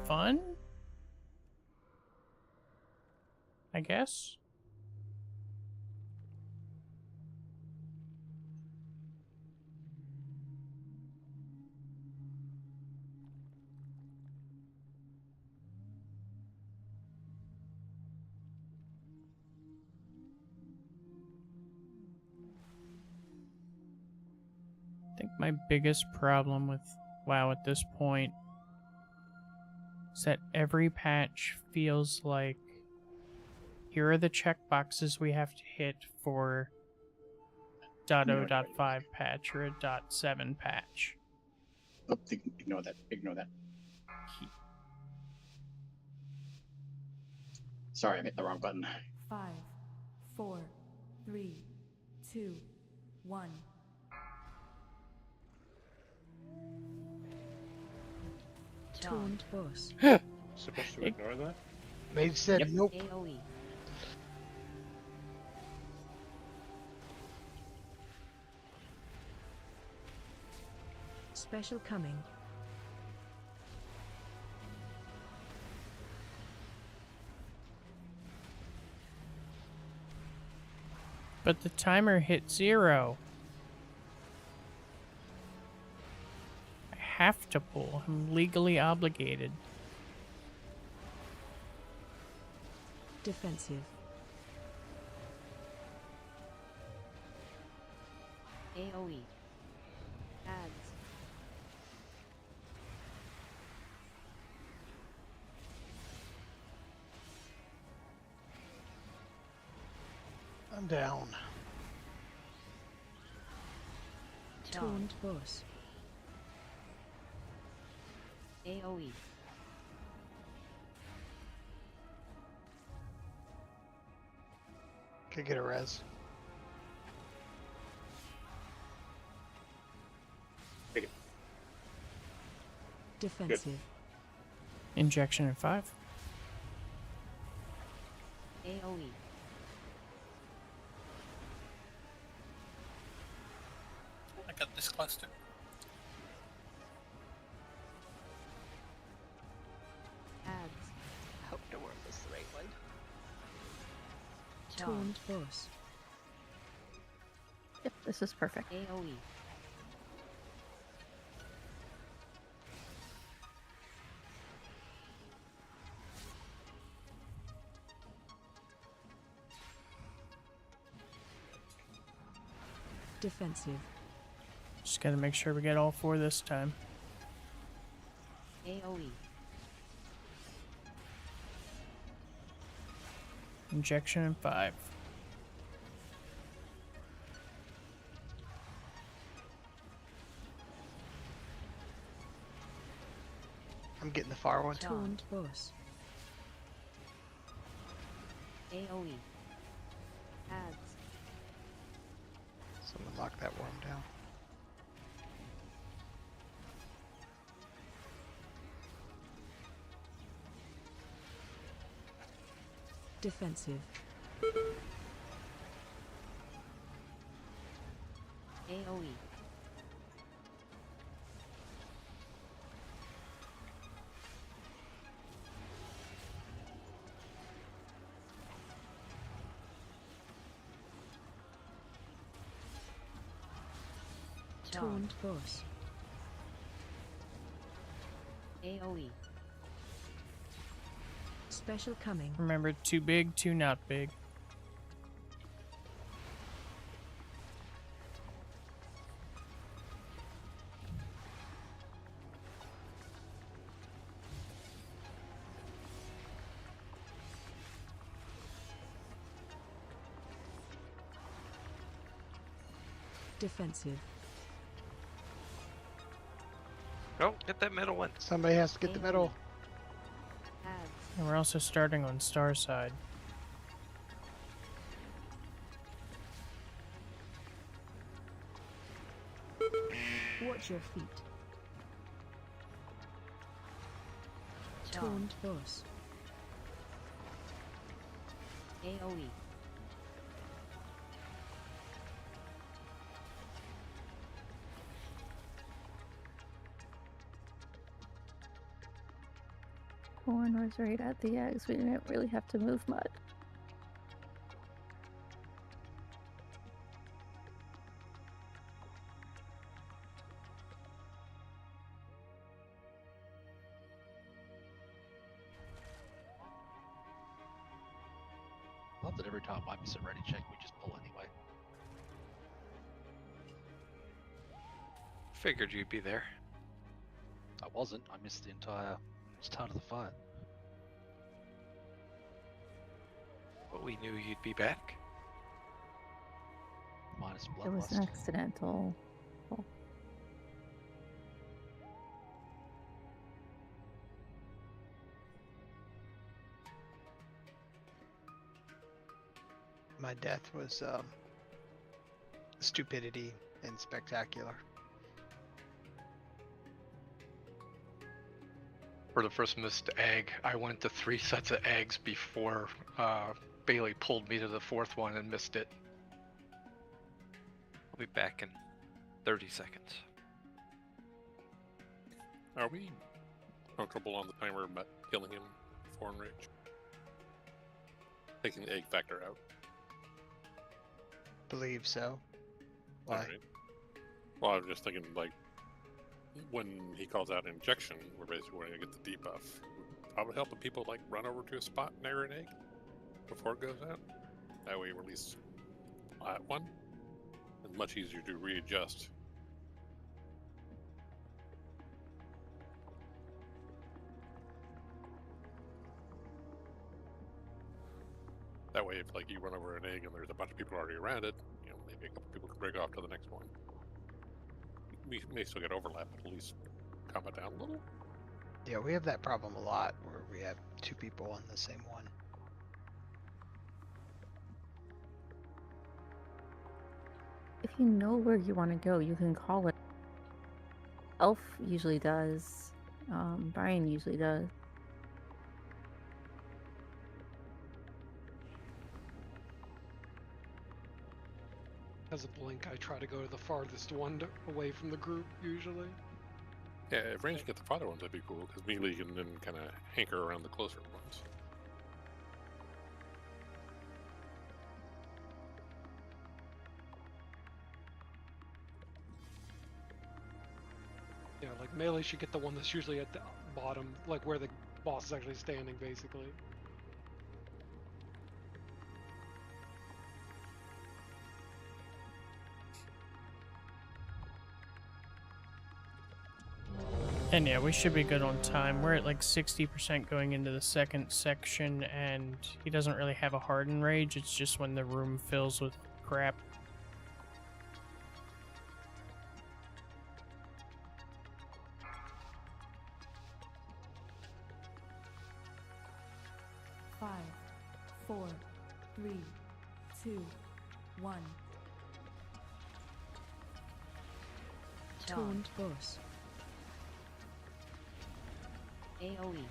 fun? I guess? I think my biggest problem with WoW at this point is that every patch feels like here are the checkboxes we have to hit for .0.5 patch or a .7 patch. Oh, ignore that. Ignore that. Sorry, I hit the wrong button. 5, 4, 3, 2, 1. Taunt boss. Supposed to ignore that? Mage said nope. AoE. Special coming. But the timer hit 0. I have to pull. I'm legally obligated. Defensive. AoE. Ads. I'm down. Taunt boss. AoE. Could get a res. Defensive. Injection in 5. AoE. I got this cluster. Ads. I hope the worm was the right one. Charmed. Taunt boss. Yep, this is perfect. AoE. Defensive. Just gotta make sure we get all 4 this time. AoE. Injection in 5. I'm getting the far one. Taunt boss. AoE. Ads. Someone lock that worm down. Defensive. AoE. Taunt boss. AoE. Special coming. Remember, too big, too not big. Defensive. Go, get that middle one. Somebody has to get the middle. Ads. And we're also starting on star side. Watch your feet. Taunt boss. AoE. Corn was right at the eggs. We didn't really have to move much. Love that every time I miss a ready check, we just pull anyway. Figured you'd be there. I wasn't. I missed the entire start of the fight. But we knew you'd be back. Minus It was bloodlust. accidental. Oh, My death was stupidity and spectacular. For the first missed egg, I went to 3 sets of eggs before Bailey pulled me to the 4th one and missed it. I'll be back in 30 seconds. Are we comfortable on the timer about killing him before enrage? Taking the egg factor out. Believe so. Why? Alright. Well, I was just thinking, like, when he calls out injection, we're basically going to get the debuff. Probably help if people, like, run over to a spot near an egg before it goes out. That way you release that one. It's much easier to readjust. That way, if like you run over an egg and there's a bunch of people already around it, you know, maybe a couple people can break off to the next one. We may still get overlap, but at least calm it down a little. Yeah, we have that problem a lot where we have 2 people on the same one. If you know where you want to go, you can call it. Elf usually does. Brian usually does. As a blink, I try to go to the farthest one away from the group, usually. Yeah, if Range can get the farther ones, that'd be cool, because Mealy can then kind of hanker around the closer ones. Yeah, like melee should get the one that's usually at the bottom, like where the boss is actually standing, basically. And yeah, we should be good on time. We're at like 60% going into the second section, and he doesn't really have a hardened rage. It's just when the room fills with crap. Five, 4, 3, 2, 1. Taunt boss. AoE.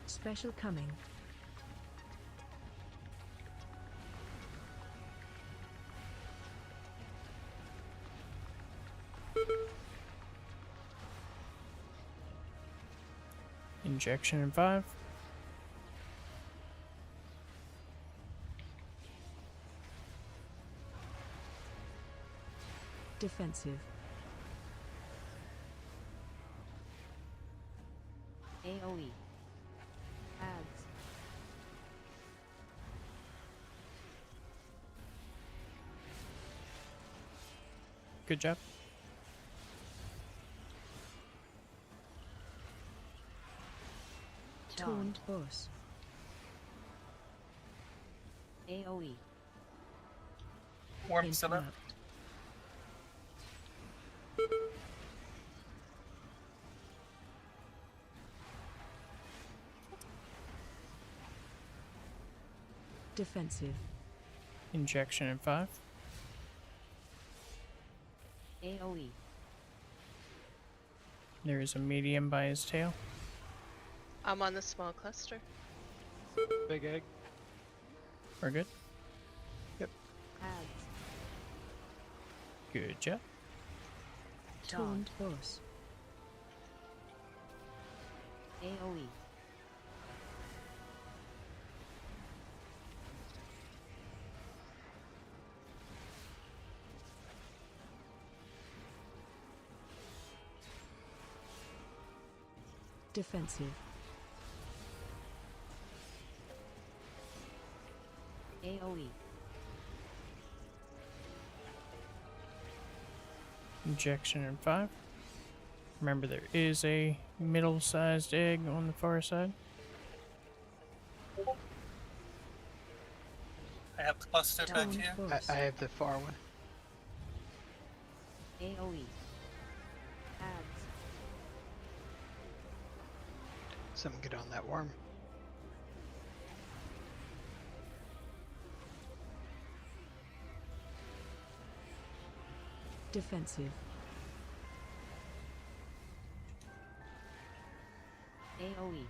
Special coming. Injection in 5. Defensive. AoE. Ads. Good job. Taunt boss. AoE. Warp still up. Defensive. Injection in 5. AoE. There is a medium by his tail. I'm on the small cluster. Big egg. We're good. Ads. Good job. Taunt boss. AoE. Defensive. AoE. Injection in 5. Remember, there is a middle-sized egg on the far side. I have the cluster back Taunt here. boss. I have the far one. AoE. Ads. Someone get on that worm. Defensive. AoE.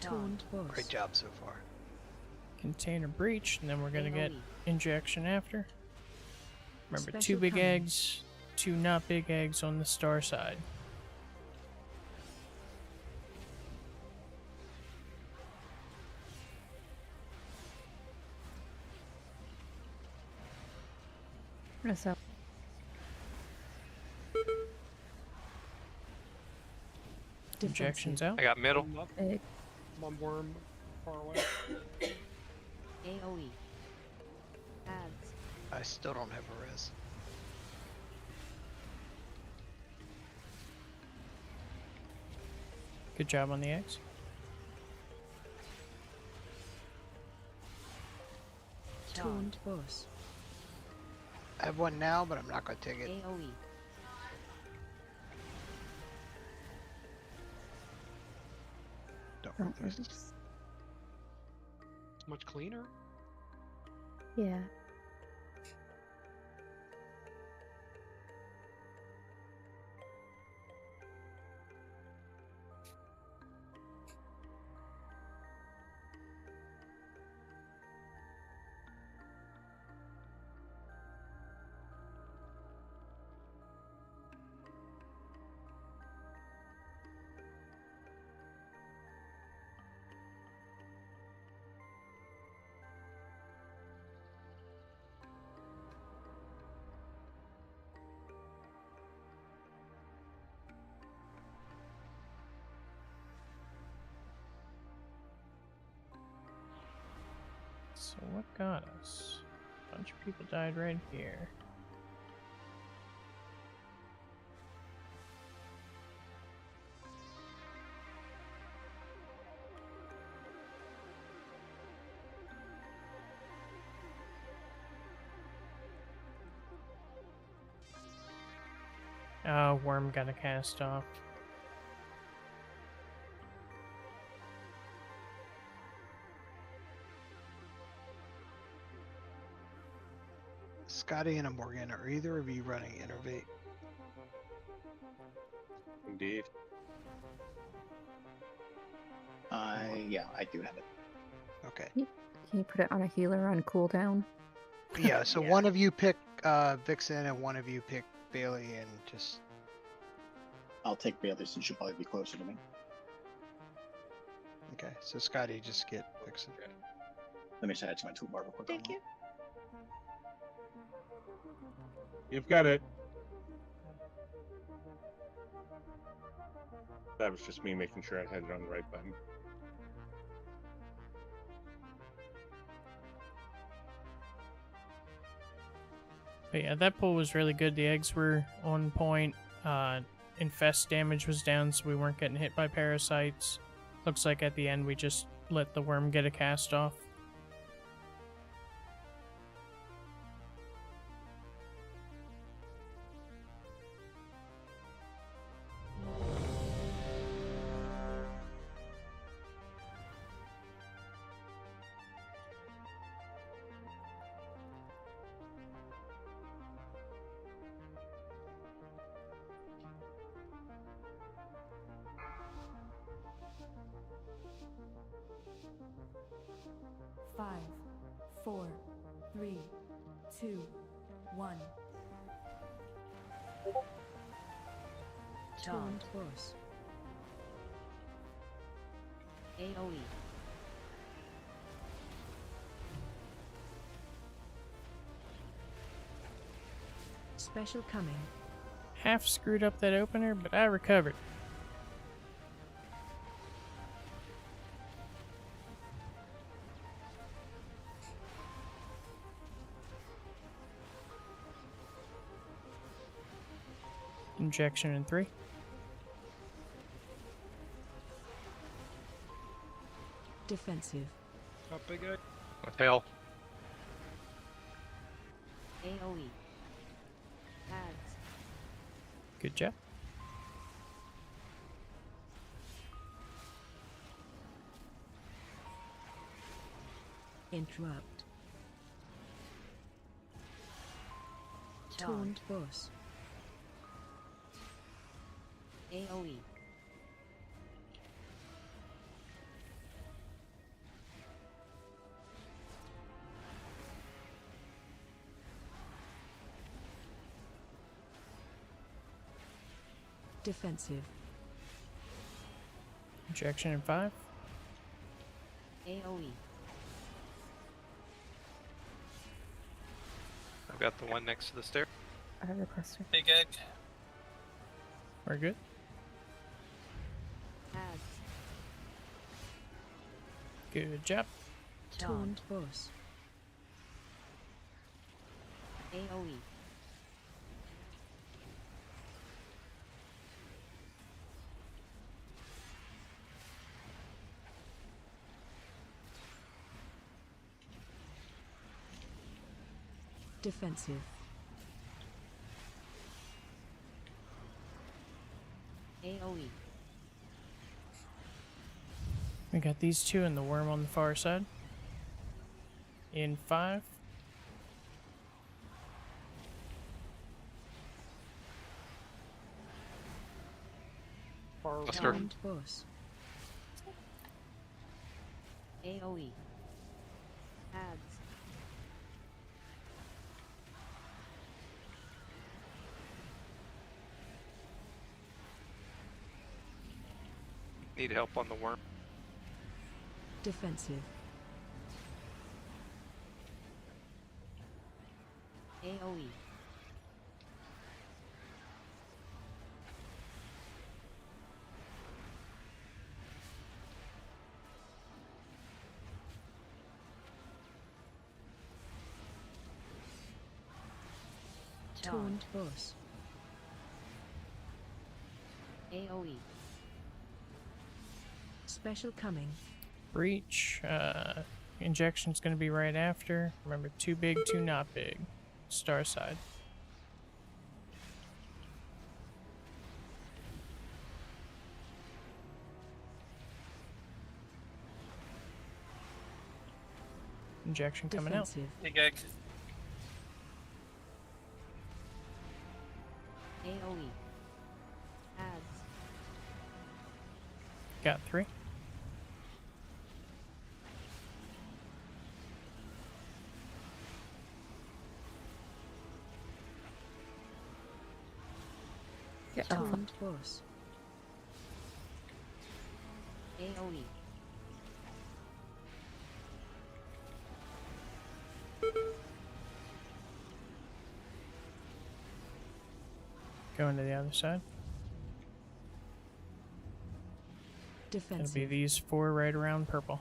Taunt boss. Great job so far. Container breach, and then we're gonna get AoE. injection after. Remember, 2 Special big coming. eggs, 2 not big eggs on the star side. So Injections out. I got middle. I'm up. big. One worm far away. AoE. Ads. I still don't have a res. Good job on the eggs. Taunt boss. I have one now, but I'm not going to take it. AoE. Don't Oh, want those. oops. It's much cleaner. Yeah. So what got us? A bunch of people died right here. Worm got a cast off. Scotty and a Morgan, are either of you running Innervate? Indeed. Yeah, I do have it. Okay. Can you put it on a healer on cooldown? Yeah, so one of you pick Vixen and one of you pick Bailey and just... I'll take Bailey since she'll probably be closer to me. Okay, so Scotty, just get Vixen. Let me just add it to my toolbar real quick. Thank you. You've got it. That was just me making sure I had it on the right button. But yeah, that pull was really good. The eggs were on point. Infest damage was down, so we weren't getting hit by parasites. Looks like at the end we just let the worm get a cast off. Five, 4, 3, 2, 1. Taunt boss. AoE. Special coming. Half screwed up that opener, but I recovered. Injection in 3. Defensive. How big egg? A tail. AoE. Ads. Good job. Interrupt. Taunt. Taunt boss. AoE. Defensive. Injection in 5. AoE. I've got the one next to the stair. I have a cluster. Big egg. We're good. Ads. Good job. Taunt boss. AoE. Defensive. AoE. We got these two and the worm on the far side. In 5. Cluster. Taunt boss. AoE. Ads. Need help on the worm. Defensive. AoE. Taunt boss. AoE. Special coming. Breach. Injection's gonna be right after. Remember, 2 big, 2 not big. Star side. Injection coming out. Defensive. Big egg. AoE. Ads. Got 3. Taunt boss. AoE. Going to the other side. It'll be Defensive. these 4 right around purple.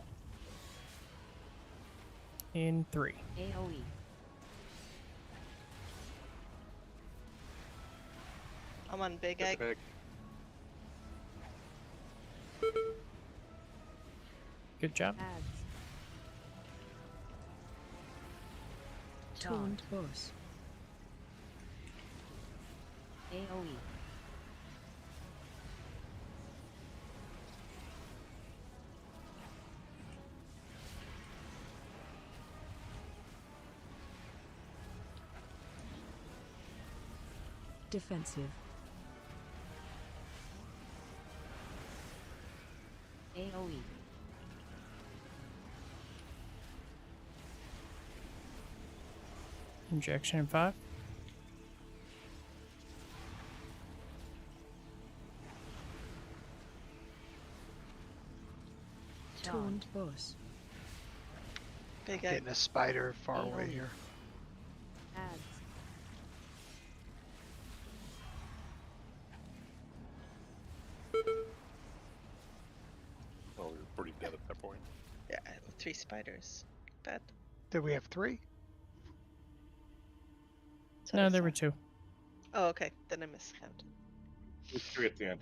In 3. AoE. I'm on big Get egg. the big. Good job. Ads. Taunt boss. AoE. Defensive. AoE. Injection in 5. Taunt boss. Big egg. Getting a spider far away AoE. here. Ads. Oh, we were pretty dead at that point. Yeah, 3 spiders. Bad. Did we have 3? So No, that's there were not- 2. Oh, okay. Then I miscounted. There's 3 at the end.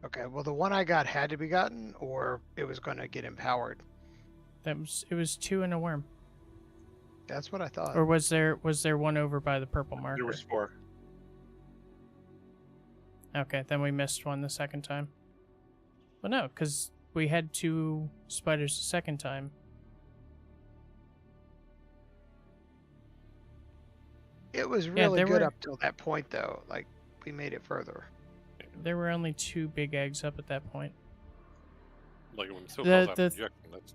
Okay, well the one I got had to be gotten, or it was going to get empowered. It was 2 and a worm. That's what I thought. Or was there one over by the purple marker? There was 4. Okay, then we missed one the second time. Well, no, because we had 2 spiders the second time. It was Yeah, really there good were- up till that point, though. Like, we made it further. There were only 2 big eggs up at that point. Like when Sil The- calls out the- injection, that's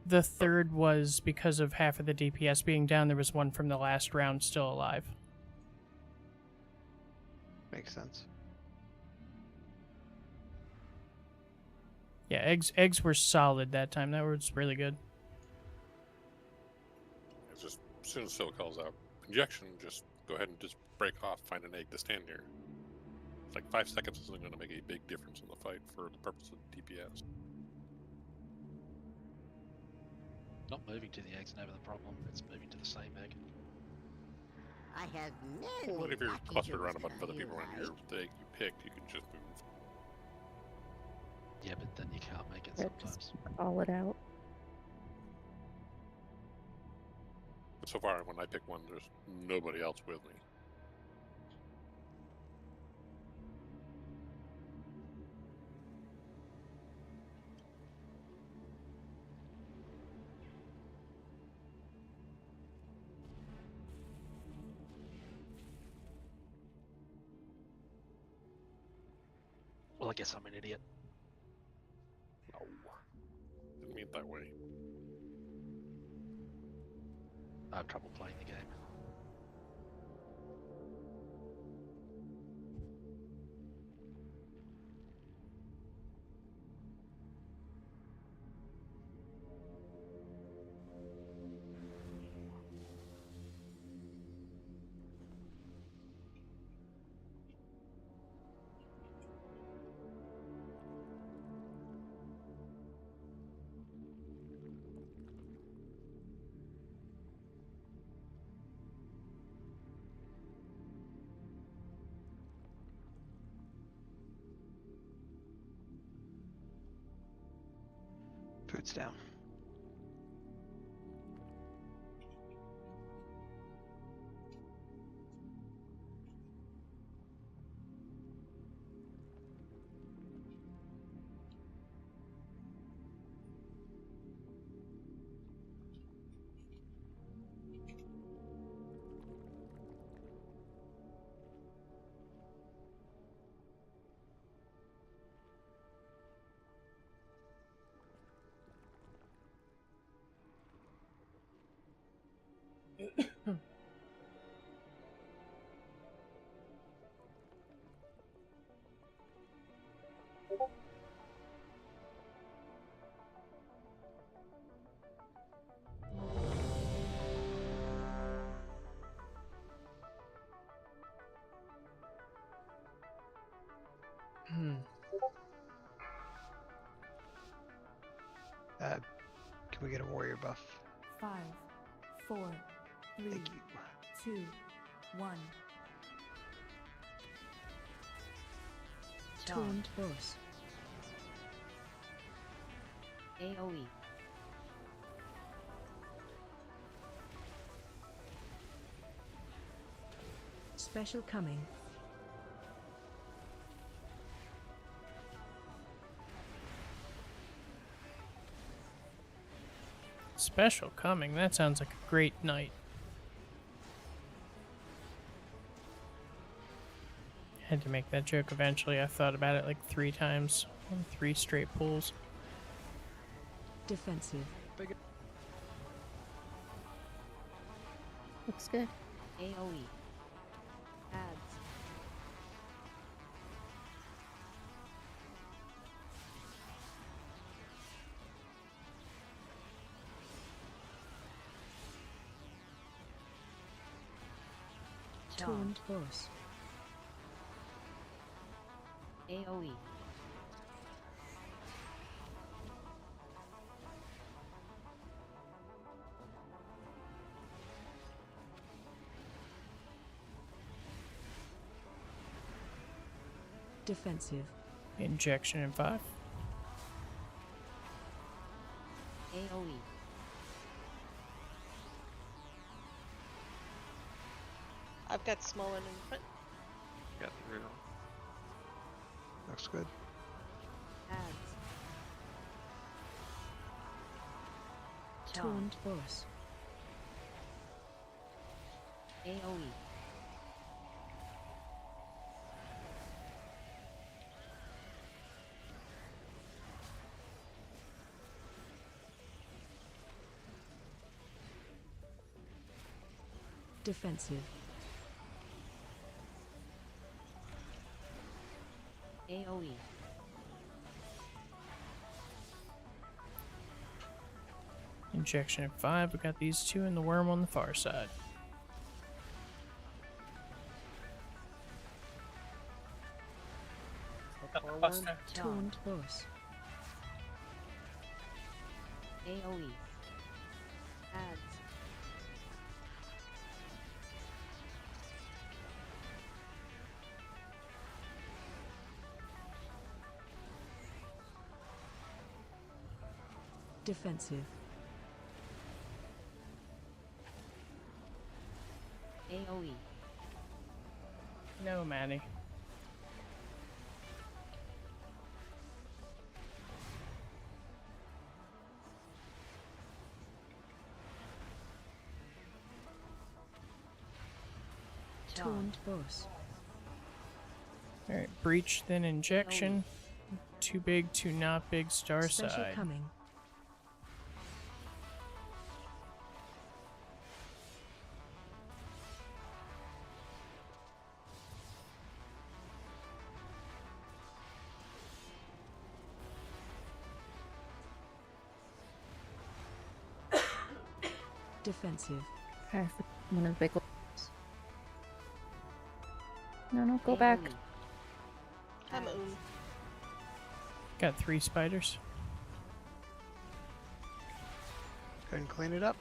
The third was because of half of the DPS being down. There was one from the last round still alive. Makes sense. Yeah, eggs were solid that time. That was really good. it's just as soon as Sil calls out injection, just go ahead and just break off, find an egg to stand near. It's like 5 seconds isn't going to make a big difference in the fight for the purpose of DPS. Not moving to the eggs never the problem. It's moving to the same egg. I have many. What if you're wacky clustered jokes around a bunch of that other I people around like. your the egg you picked? You can just move. Yeah, but then you can't make it Yeah, sometimes. just all it out. So far, when I pick one, there's nobody else with me. Well, I guess I'm an idiot. No. Didn't mean it that way. I have trouble playing the game. Food's down. Can we get a warrior buff? 5, 4, 3, Thank you. 2, 1. Taunt boss. AoE. Special coming. Special coming. That sounds like a great night. Had to make that joke eventually. I thought about it like 3 times on 3 straight pulls. Defensive. Looks good. AoE. Ads. Taunt boss. AoE. Defensive. Injection in 5. AoE. I've got small one in front. Got the real. Looks good. Ads. Taunt boss. AoE. Defensive. AoE. Injection in 5. We got these 2 and the worm on the far side. Cluster. Taunt boss. AoE. Ads. Defensive. No, Maddie. Taunt boss. Alright, breach, then injection. Too big, too not big, star Special side. coming. Defensive. Okay, one of the big ones. No, go back. I'm own. Got 3 spiders. Go ahead and clean it up.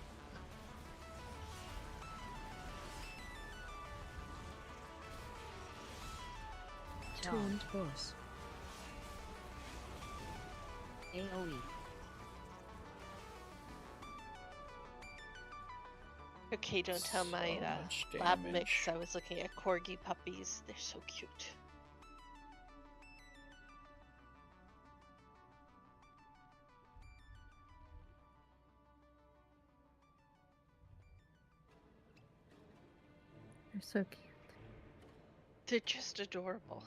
Taunt boss. AoE. Okay, don't tell my much lab damage. mix. I was looking at corgi puppies. They're so cute. They're so cute. They're just adorable.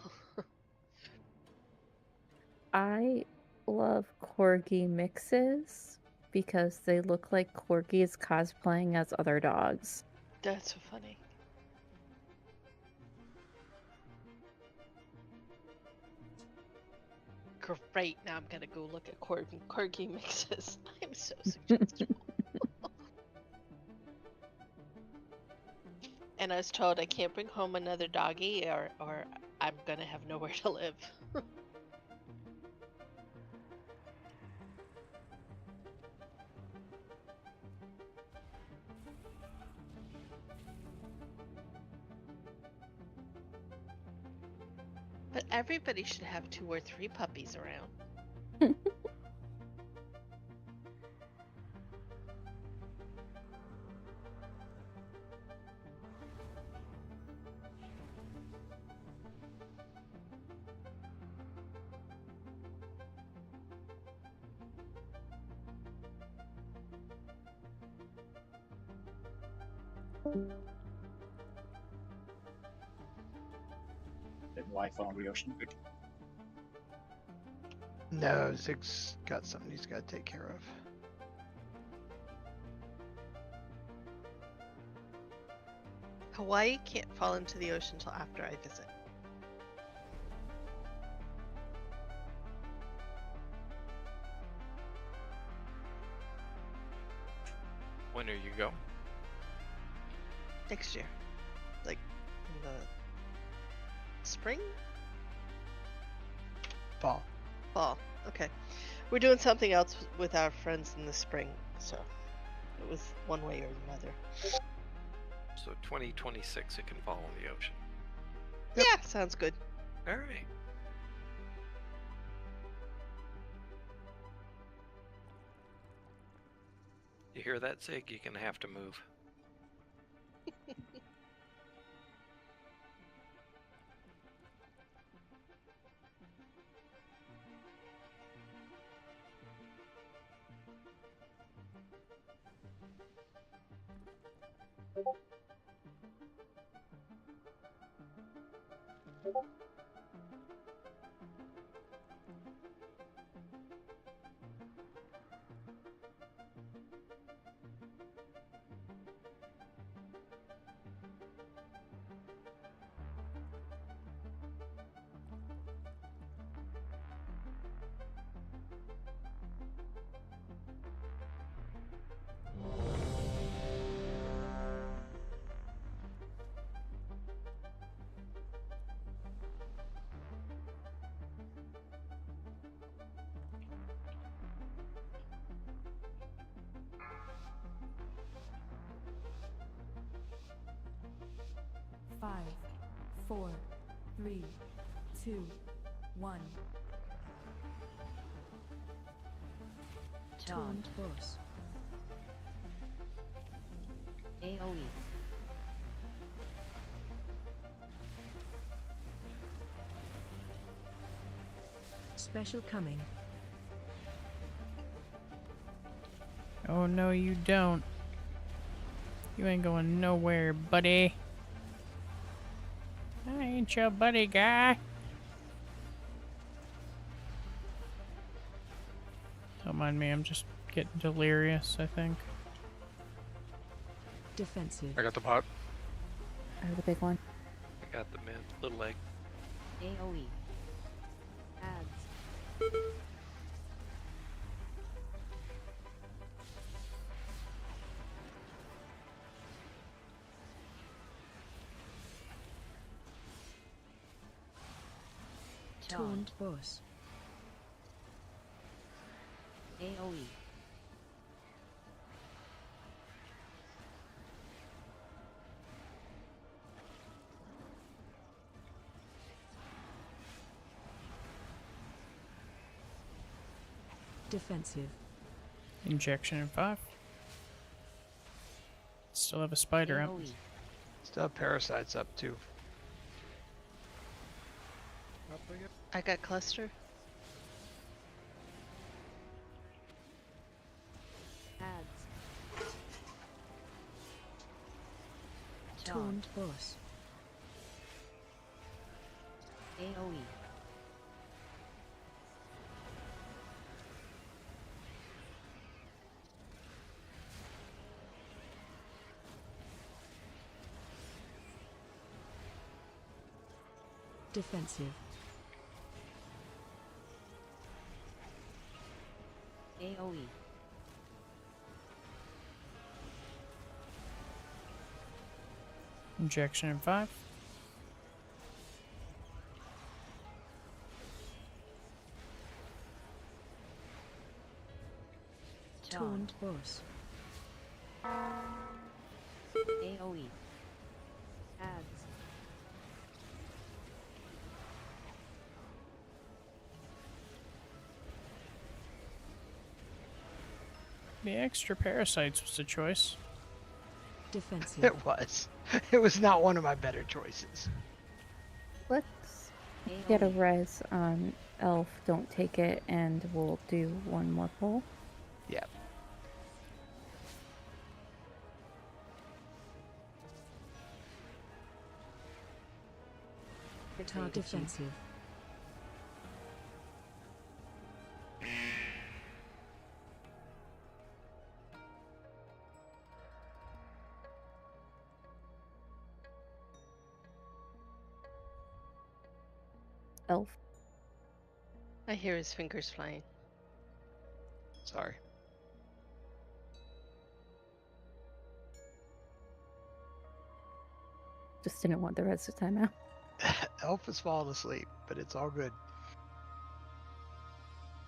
I love corgi mixes because they look like corgis cosplaying as other dogs. That's so funny. Great, now I'm gonna go look at corgi mixes. I'm so suggestible. And I was told I can't bring home another doggy or I'm gonna have nowhere to live. But everybody should have 2 or 3 puppies around. Did Wi-Fi on the ocean? No, Zig's got something he's got to take care of. Hawaii can't fall into the ocean till after I visit. When do you go? Next year. Like in the spring? Fall. Fall. Okay. We're doing something else with our friends in the spring, so it was one way or another. So 2026 it can fall in the ocean. Yeah, sounds good. Alright. You hear that, Zig? You're gonna have to move. Five, 4, 3, 2, 1. Taunt boss. AoE. Special coming. Oh no, you don't. You ain't going nowhere, buddy. I ain't your buddy guy. Don't mind me, I'm just getting delirious, I think. Defensive. I got the pot. I have the big one. I got the little egg. AoE. Adds. Taunt boss. AoE. Defensive. Injection in 5. Still have a spider out. AoE. Still have parasites up too. I got cluster. Adds. Taunt boss. AoE. Defensive. AoE. Injection in 5. Taunt boss. AoE. Adds. The extra parasites was a choice. Defensive. It was. It was not one of my better choices. Let's get a res on Elf. Don't take it, and we'll do one more pull. Yep. Target defensive. Elf. I hear his fingers flying. Sorry. Just didn't want the rest of the time out. Elf is falling asleep, but it's all good.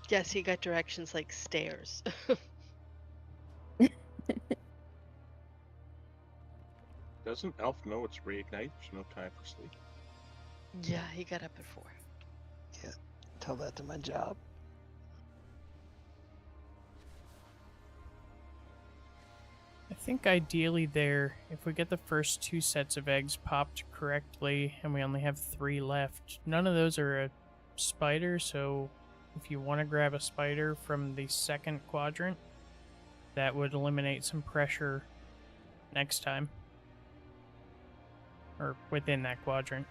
Yes, he got directions like stairs. Doesn't Elf know it's reignite? There's no time for sleep. Yeah, he got up at 4. Yeah, tell that to my job. I think ideally there, if we get the first 2 sets of eggs popped correctly and we only have 3 left, none of those are a spider, so if you want to grab a spider from the second quadrant, that would eliminate some pressure next time. Or within that quadrant.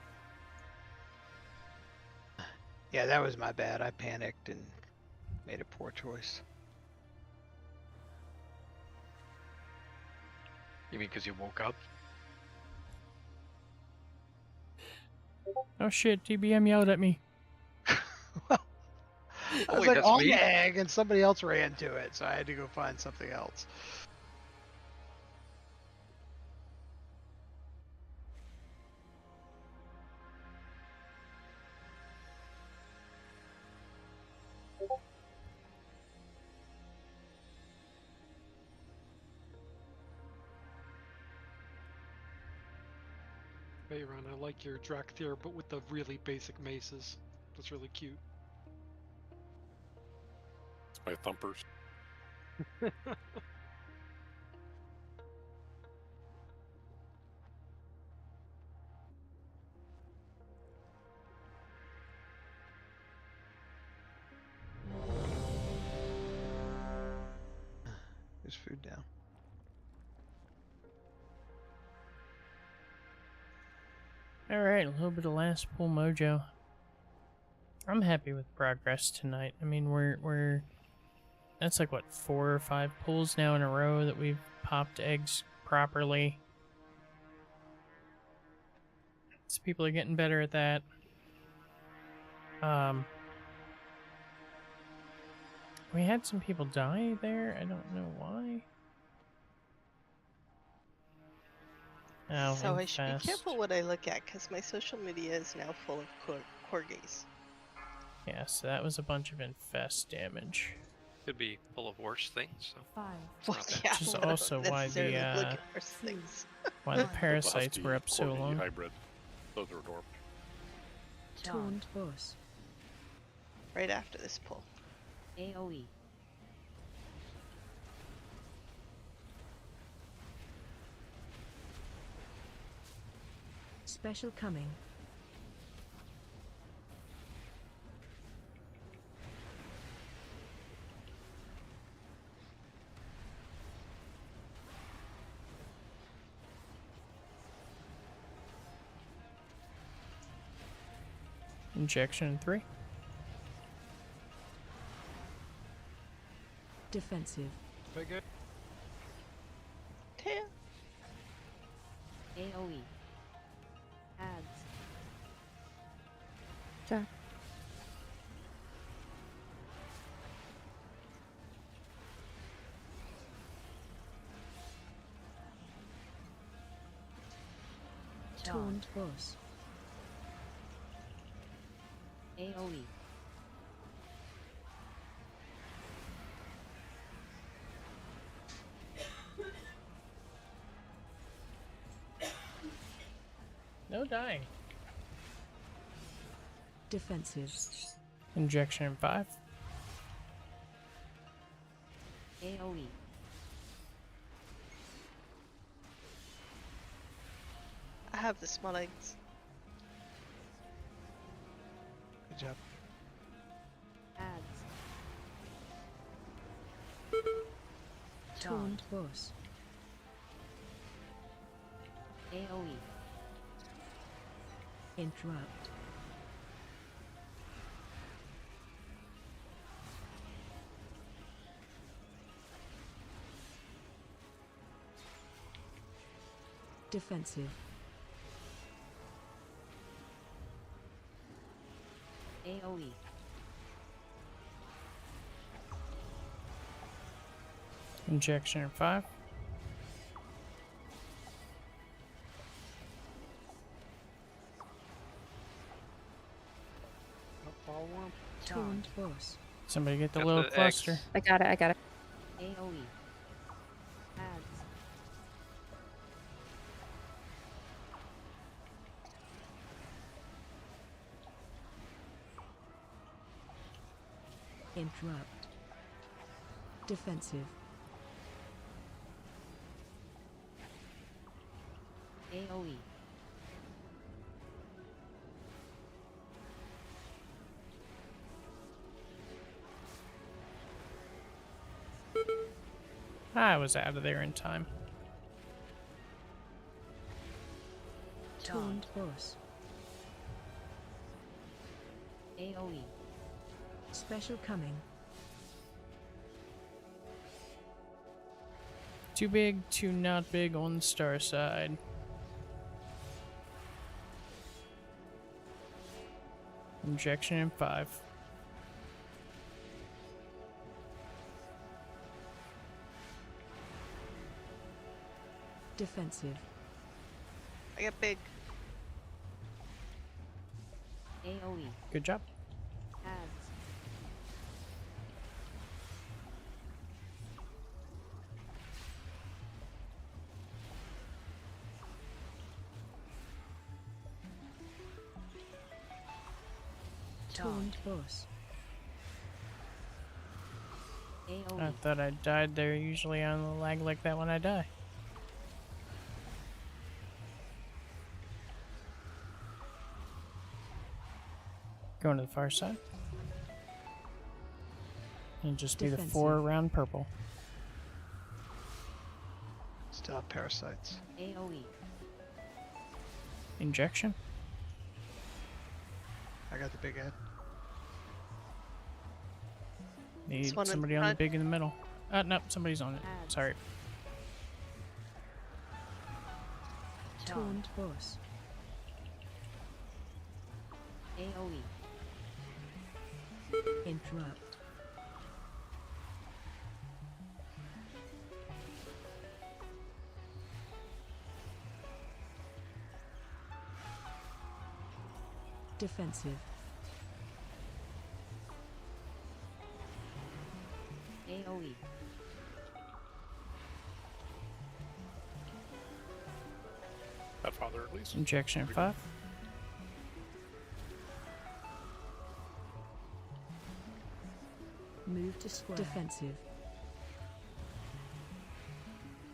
Yeah, that was my bad. I panicked and made a poor choice. You mean because you woke up? Oh shit, TBM yelled at me. I was wait, like that's on me? the egg and somebody else ran to it, so I had to go find something else. Hey, Ron, I like your Drakthir, but with the really basic maces. That's really cute. It's my thumpers. There's food now. Alright, a little bit of last pull mojo. I'm happy with progress tonight. I mean, we're that's like what, 4 or 5 pulls now in a row that we've popped eggs properly. So people are getting better at that. We had some people die there. I don't know why. Oh, So I should be infest. careful what I look at because my social media is now full of corgis. Yeah, so that was a bunch of infest damage. Could be full of worse things. So. 5. Well, Not bad. yeah, Which is we're not also why necessarily the looking for things. why the One. parasites were up so Corgi long. hybrid. Those are adorable. Taunt boss. Right after this pull. AoE. Special coming. Injection 3. Defensive. Very good. Tail. AoE. Ads. Jack. Taunt boss. AoE. No dying. Defensive. Injection 5. AoE. I have the small eggs. Good job. Ads. Taunt boss. AoE. Interrupt. Defensive. AoE. Injection 5. Follow him. Taunt boss. Somebody get the Got little the cluster. eggs. I got it. I got it. AoE. Ads. Interrupt. Defensive. AoE. I was out of there in time. Taunt boss. AoE. Special coming. Too big, too not big on the star side. Injection in 5. Defensive. I got big. AoE. Good job. Ads. Taunt boss. AoE. I thought I died there. Usually on the lag like that when I die. Going to the far side. And just be the Defensive. 4 around purple. Still have parasites. AoE. Injection. I got the big head. Need one in somebody on the front. big in the middle. No, somebody's on it. Sorry. Taunt boss. AoE. Interrupt. Defensive. AoE. That father at least. Injection 5. Move to square. Defensive.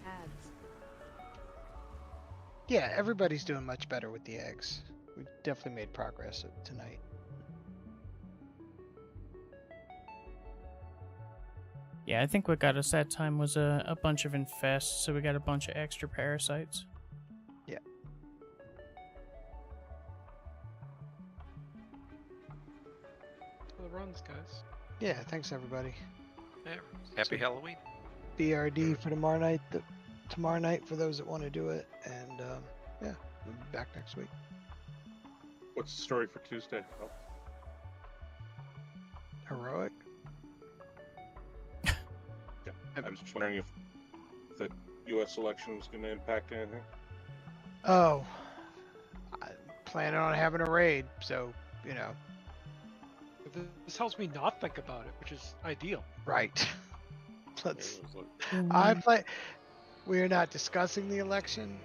Ads. Yeah, everybody's doing much better with the eggs. We definitely made progress tonight. Yeah, I think what got us that time was a bunch of infests, so we got a bunch of extra parasites. Yeah. For the runs, guys. Yeah, thanks everybody. Yeah. Happy Halloween. BRD for tomorrow night. Tomorrow night for those that want to do it, and yeah, we'll be back next week. What's the story for Tuesday? Oh, Heroic. yeah. I was just wondering if the U.S. election was going to impact anything. Oh, I'm planning on having a raid, so you know. This helps me not think about it, which is ideal. Right. Let's. It was like, I play. We are not discussing the election,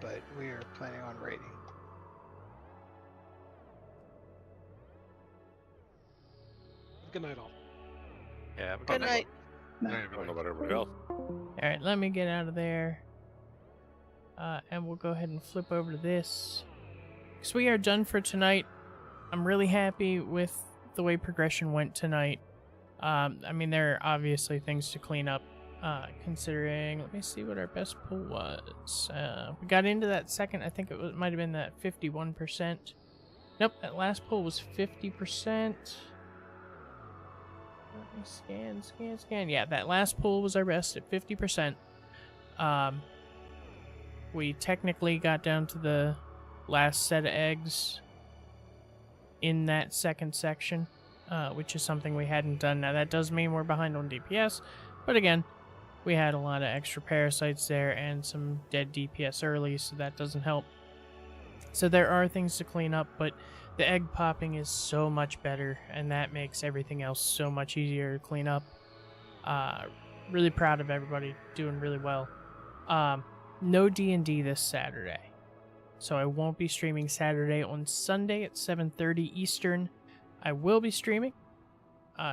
but we are planning on raiding. Good night, all. Yeah. Have a Good night. I don't know about everybody else. Alright, let me get out of there. And we'll go ahead and flip over to this. Because we are done for tonight. I'm really happy with the way progression went tonight. I mean, there are obviously things to clean up. Considering, let me see what our best pull was. We got into that second, I think it might have been that 51%. Nope, that last pull was 50%. Let me scan. Yeah, that last pull was our best at 50%. We technically got down to the last set of eggs in that second section, which is something we hadn't done. Now, that does mean we're behind on DPS, but again, we had a lot of extra parasites there and some dead DPS early, so that doesn't help. So there are things to clean up, but the egg popping is so much better, and that makes everything else so much easier to clean up. Really proud of everybody, doing really well. No D&D this Saturday, so I won't be streaming Saturday. On Sunday at 7:30 Eastern, I will be streaming.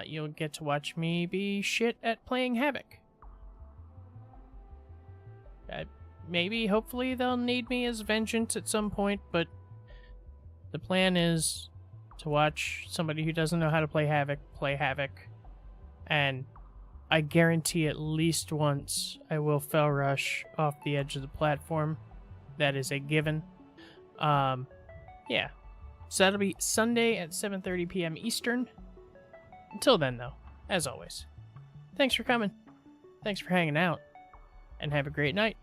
You'll get to watch me be shit at playing Havoc. Maybe, hopefully, they'll need me as Vengeance at some point, but the plan is to watch somebody who doesn't know how to play Havoc, and I guarantee at least once I will fell rush off the edge of the platform. That is a given. Yeah. So that'll be Sunday at 7:30 p.m. Eastern. Until then, though, as always, thanks for coming. Thanks for hanging out. And have a great night.